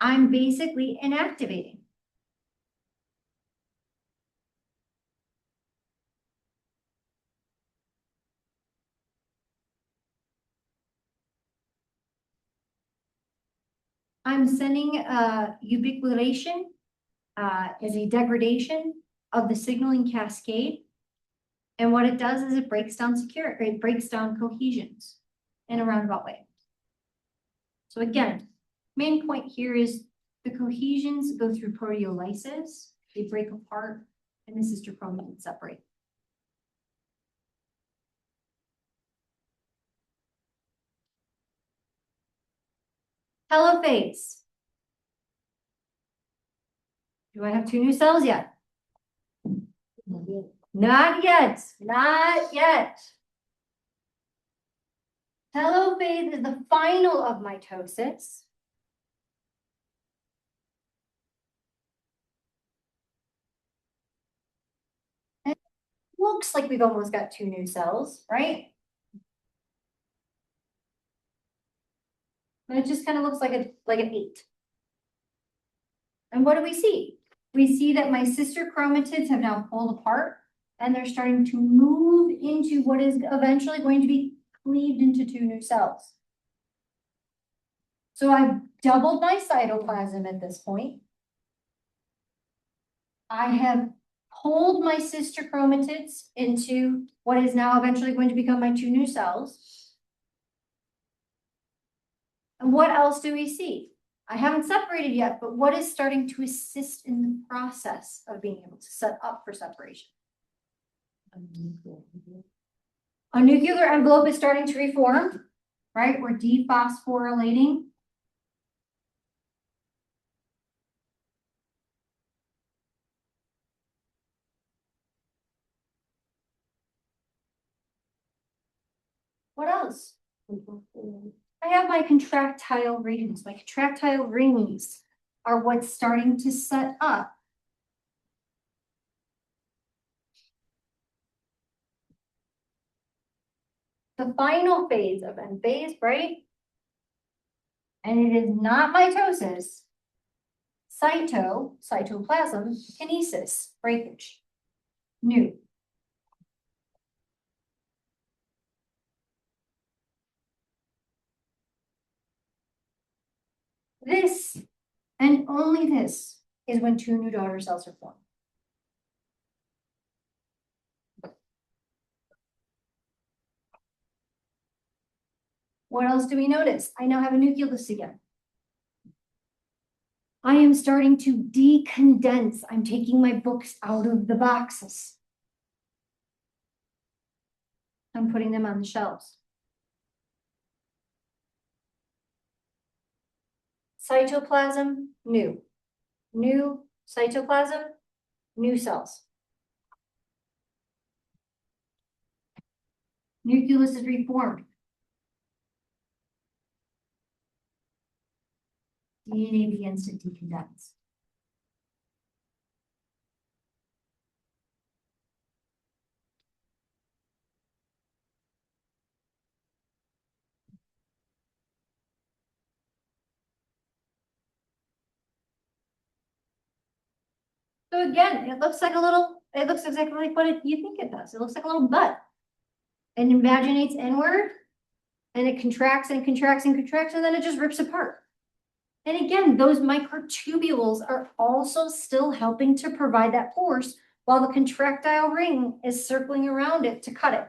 Speaker 1: I'm basically inactivating. I'm sending ubiquitination is a degradation of the signaling cascade. And what it does is it breaks down cohesions in a roundabout way. So again, main point here is the cohesions go through proteolysis, they break apart, and the sister chromatids separate. Telophase. Do I have two new cells yet? Not yet, not yet. Telophase is the final of mitosis. And it looks like we've almost got two new cells, right? But it just kind of looks like an 8. And what do we see? We see that my sister chromatids have now pulled apart and they're starting to move into what is eventually going to be cleaved into two new cells. So I've doubled my cytoplasm at this point. I have pulled my sister chromatids into what is now eventually going to become my two new cells. And what else do we see? I haven't separated yet, but what is starting to assist in the process of being able to set up for separation? A nuclear envelope is starting to reform, right? We're dephosphorylating. What else? I have my contractile rings. My contractile rings are what's starting to set up. The final phase of end phase, right? And it is not mitosis, cytoplasm, kinesis, breakage, new. This, and only this, is when two new daughter cells are formed. What else do we notice? I now have a nucleus again. I am starting to decondense. I'm taking my books out of the boxes. I'm putting them on the shelves. Cytoplasm, new. New cytoplasm, new cells. Nucleus is reformed. DNA begins to decondense. So again, it looks like it looks exactly like what you think it does. It looks like a little butt. It invaginates inward and it contracts and contracts and contracts and then it just rips apart. And again, those microtubules are also still helping to provide that force while the contractile ring is circling around it to cut it.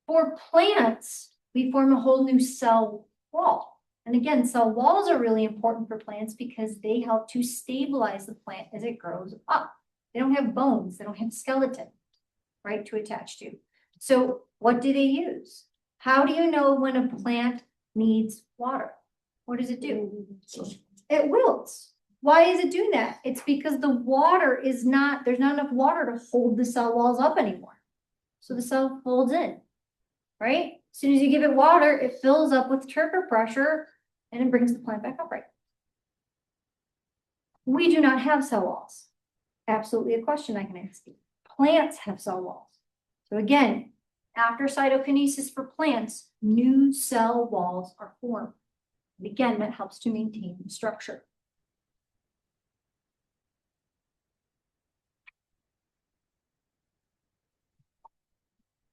Speaker 1: For plants, we form a whole new cell wall. And again, cell walls are really important for plants because they help to stabilize the plant as it grows up. They don't have bones, they don't have skeleton, right, to attach to. So what do they use? How do you know when a plant needs water? What does it do? It wilts. Why is it doing that? It's because the water is not, there's not enough water to hold the cell walls up anymore. So the cell folds in, right? As soon as you give it water, it fills up with turgor pressure and it brings the plant back upright. We do not have cell walls. Absolutely a question I can ask you. Plants have cell walls. So again, after cytokinesis for plants, new cell walls are formed. And again, that helps to maintain the structure.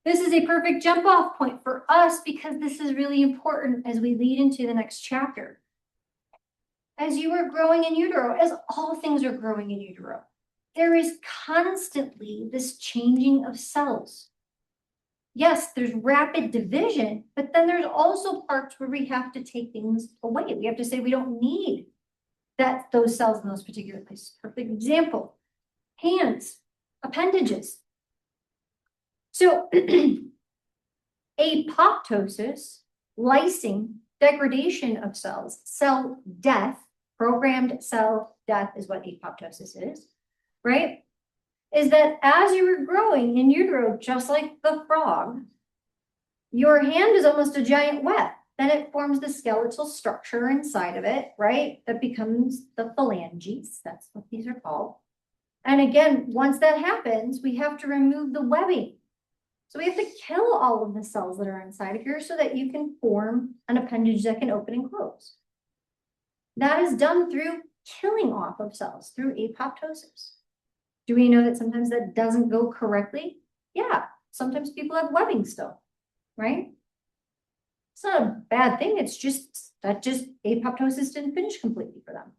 Speaker 1: This is a perfect jump off point for us because this is really important as we lead into the next chapter. As you are growing in utero, as all things are growing in utero, there is constantly this changing of cells. Yes, there's rapid division, but then there's also parts where we have to take things away. We have to say we don't need those cells in those particular places. Perfect example, hands, appendages. So apoptosis, lysing, degradation of cells, cell death, programmed cell death is what apoptosis is, right? Is that as you were growing in utero, just like the frog, your hand is almost a giant web. Then it forms the skeletal structure inside of it, right? That becomes the phalanges. That's what these are called. And again, once that happens, we have to remove the webbing. So we have to kill all of the cells that are inside of here so that you can form an appendage that can open and close. That is done through killing off of cells through apoptosis. Do we know that sometimes that doesn't go correctly? Yeah, sometimes people have webbing still, right? It's not a bad thing. It's just that apoptosis didn't finish completely for them,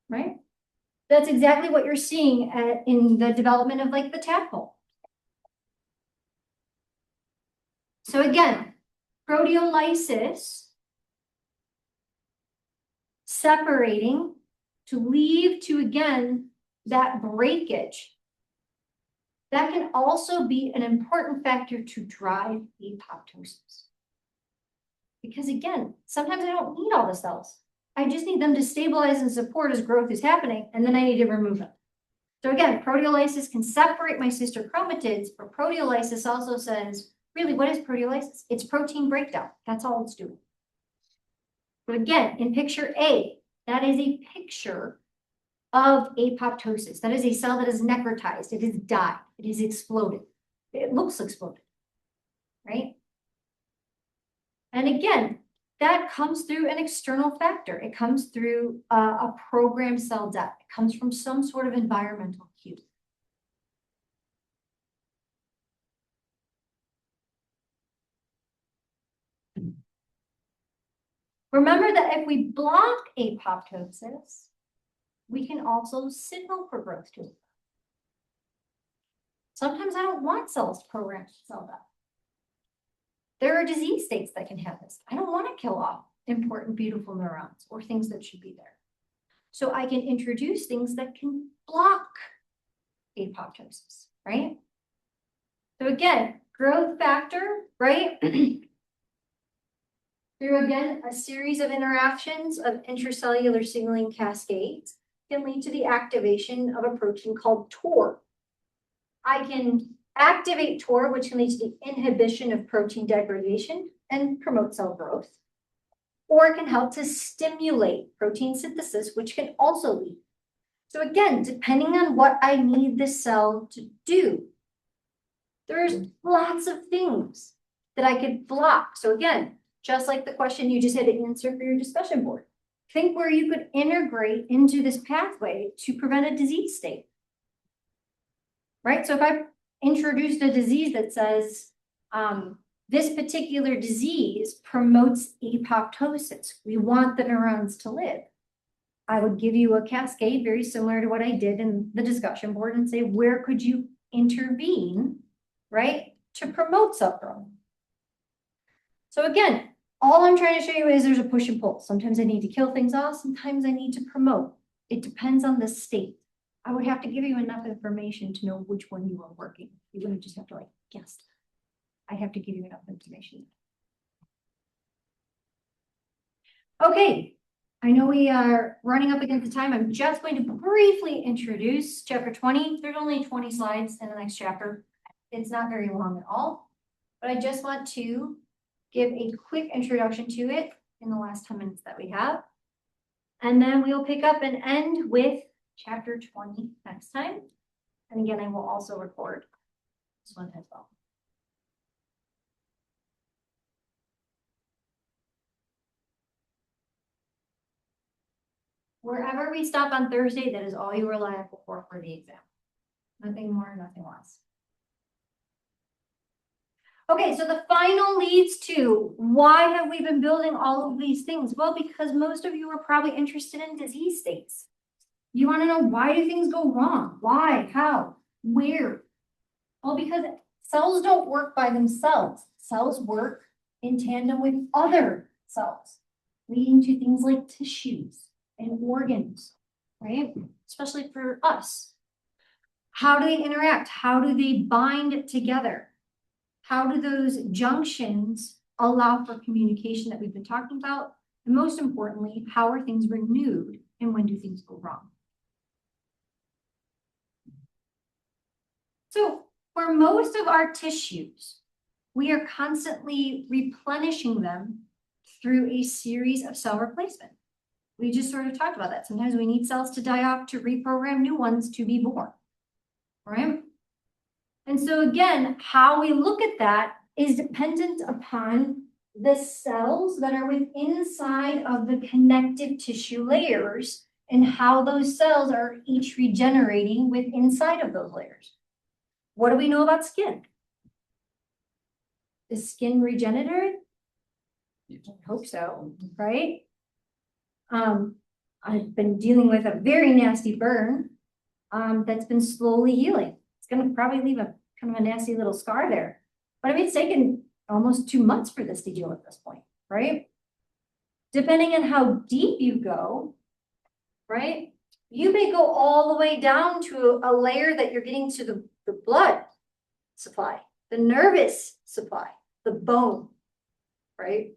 Speaker 1: right? That's exactly what you're seeing in the development of like the tadpole. So again, proteolysis, separating to leave to again, that breakage. That can also be an important factor to drive apoptosis. Because again, sometimes I don't need all the cells. I just need them to stabilize and support as growth is happening, and then I need to remove them. So again, proteolysis can separate my sister chromatids, but proteolysis also says, really, what is proteolysis? It's protein breakdown. That's all it's doing. But again, in picture A, that is a picture of apoptosis. That is a cell that is necrotized. It has died. It has exploded. It looks exploded, right? And again, that comes through an external factor. It comes through a programmed cell death. It comes from some sort of environmental cue. Remember that if we block apoptosis, we can also signal for growth to occur. Sometimes I don't want cells programmed to cell death. There are disease states that can have this. I don't want to kill off important, beautiful neurons or things that should be there. So I can introduce things that can block apoptosis, right? So again, growth factor, right? Through again, a series of interactions of intracellular signaling cascades, can lead to the activation of a protein called TOR. I can activate TOR, which can lead to the inhibition of protein degradation and promote cell growth. Or it can help to stimulate protein synthesis, which can also lead. So again, depending on what I need the cell to do, there's lots of things that I could block. So again, just like the question you just had to answer for your discussion board, think where you could integrate into this pathway to prevent a disease state. Right? So if I introduced a disease that says this particular disease promotes apoptosis, we want the neurons to live, I would give you a cascade very similar to what I did in the discussion board and say, where could you intervene, right, to promote cell growth? So again, all I'm trying to show you is there's a push and pull. Sometimes I need to kill things off, sometimes I need to promote. It depends on the state. I would have to give you enough information to know which one you are working. You wouldn't just have to like guess. I have to give you enough information. Okay, I know we are running up against the time. I'm just going to briefly introduce chapter 20. There's only 20 slides in the next chapter. It's not very long at all, but I just want to give a quick introduction to it in the last 10 minutes that we have. And then we'll pick up and end with chapter 20 next time. And again, I will also record this one as well. Wherever we stop on Thursday, that is all you are liable for the exam. Nothing more, nothing less. Okay, so the final leads to, why have we been building all of these things? Well, because most of you are probably interested in disease states. You want to know, why do things go wrong? Why? How? Where? Well, because cells don't work by themselves. Cells work in tandem with other cells, leading to things like tissues and organs, right? Especially for us. How do they interact? How do they bind together? How do those junctions allow for communication that we've been talking about? And most importantly, how are things renewed and when do things go wrong? So for most of our tissues, we are constantly replenishing them through a series of cell replacement. We just sort of talked about that. Sometimes we need cells to die off to reprogram new ones to be born, right? And so again, how we look at that is dependent upon the cells that are within inside of the connective tissue layers and how those cells are each regenerating with inside of those layers. What do we know about skin? Is skin regenerative? I hope so, right? I've been dealing with a very nasty burn that's been slowly healing. It's going to probably leave a kind of a nasty little scar there. But I mean, it's taken almost 2 months for this to heal at this point, right? Depending on how deep you go, right? You may go all the way down to a layer that you're getting to the blood supply, the nervous supply, the bone, right?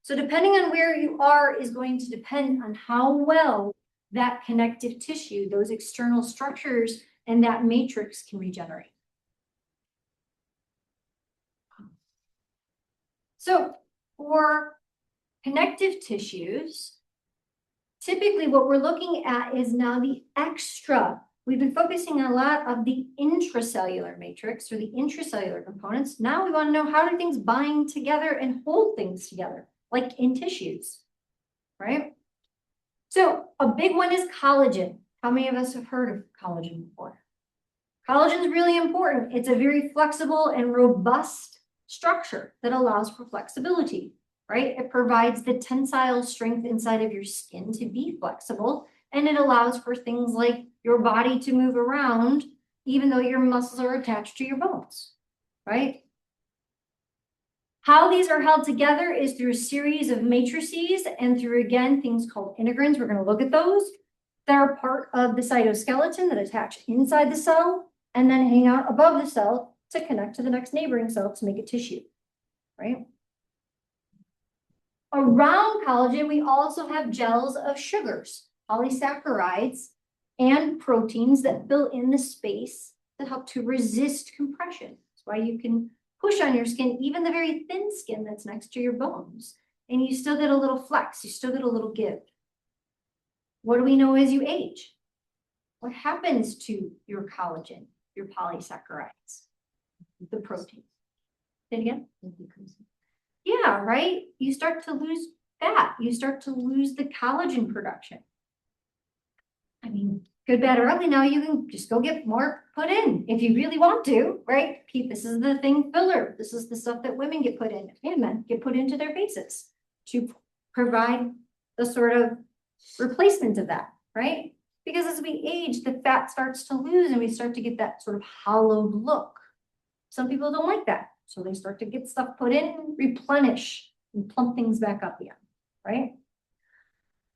Speaker 1: So depending on where you are is going to depend on how well that connective tissue, those external structures, and that matrix can regenerate. So for connective tissues, typically what we're looking at is now the extra. We've been focusing on a lot of the intracellular matrix or the intracellular components. Now we want to know, how do things bind together and hold things together, like in tissues, right? So a big one is collagen. How many of us have heard of collagen before? Collagen is really important. It's a very flexible and robust structure that allows for flexibility, right? It provides the tensile strength inside of your skin to be flexible, and it allows for things like your body to move around, even though your muscles are attached to your bones, right? How these are held together is through a series of matrices and through, again, things called integrins. We're going to look at those. That are part of the cytoskeleton that attach inside the cell and then hang out above the cell to connect to the next neighboring cell to make a tissue, right? Around collagen, we also have gels of sugars, polysaccharides, and proteins that fill in the space that help to resist compression. That's why you can push on your skin, even the very thin skin that's next to your bones, and you still get a little flex, you still get a little give. What do we know as you age? What happens to your collagen, your polysaccharides, the protein? Say it again? Yeah, right? You start to lose fat. You start to lose the collagen production. I mean, good, bad, or ugly, now you can just go get more put in if you really want to, right? This is the thing filler. This is the stuff that women get put in and men get put into their faces to provide the sort of replacement of that, right? Because as we age, the fat starts to lose and we start to get that sort of hollowed look. Some people don't like that. So they start to get stuff put in, replenish, and plump things back up again, right?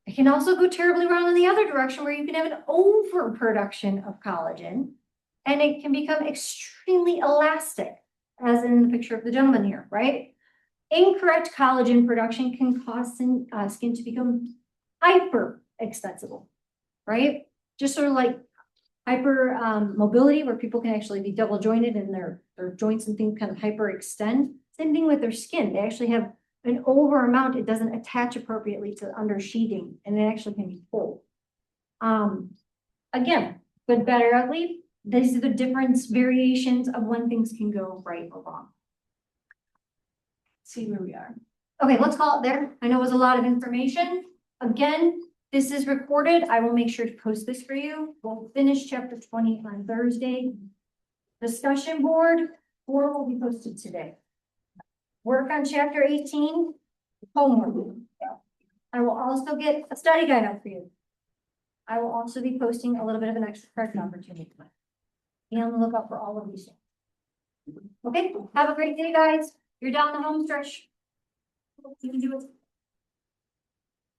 Speaker 1: It can also go terribly wrong in the other direction where you can have an overproduction of collagen and it can become extremely elastic, as in the picture of the gentleman here, right? Incorrect collagen production can cause skin to become hyper extensible, right? Just sort of like hyper mobility, where people can actually be double jointed and their joints and things kind of hyper extend. Same thing with their skin. They actually have an over amount. It doesn't attach appropriately to under sheathing, and it actually can be full. Again, good, bad, or ugly. These are the different variations of when things can go right or wrong.
Speaker 3: See where we are.
Speaker 1: Okay, let's call it there. I know it was a lot of information. Again, this is recorded. I will make sure to post this for you. We'll finish chapter 20 on Thursday. Discussion board will be posted today. Work on chapter 18, homework. I will also get a study guide out for you. I will also be posting a little bit of an extra credit opportunity. Be on the lookout for all of these things. Okay, have a great day, guys. You're down the home stretch. You can do it.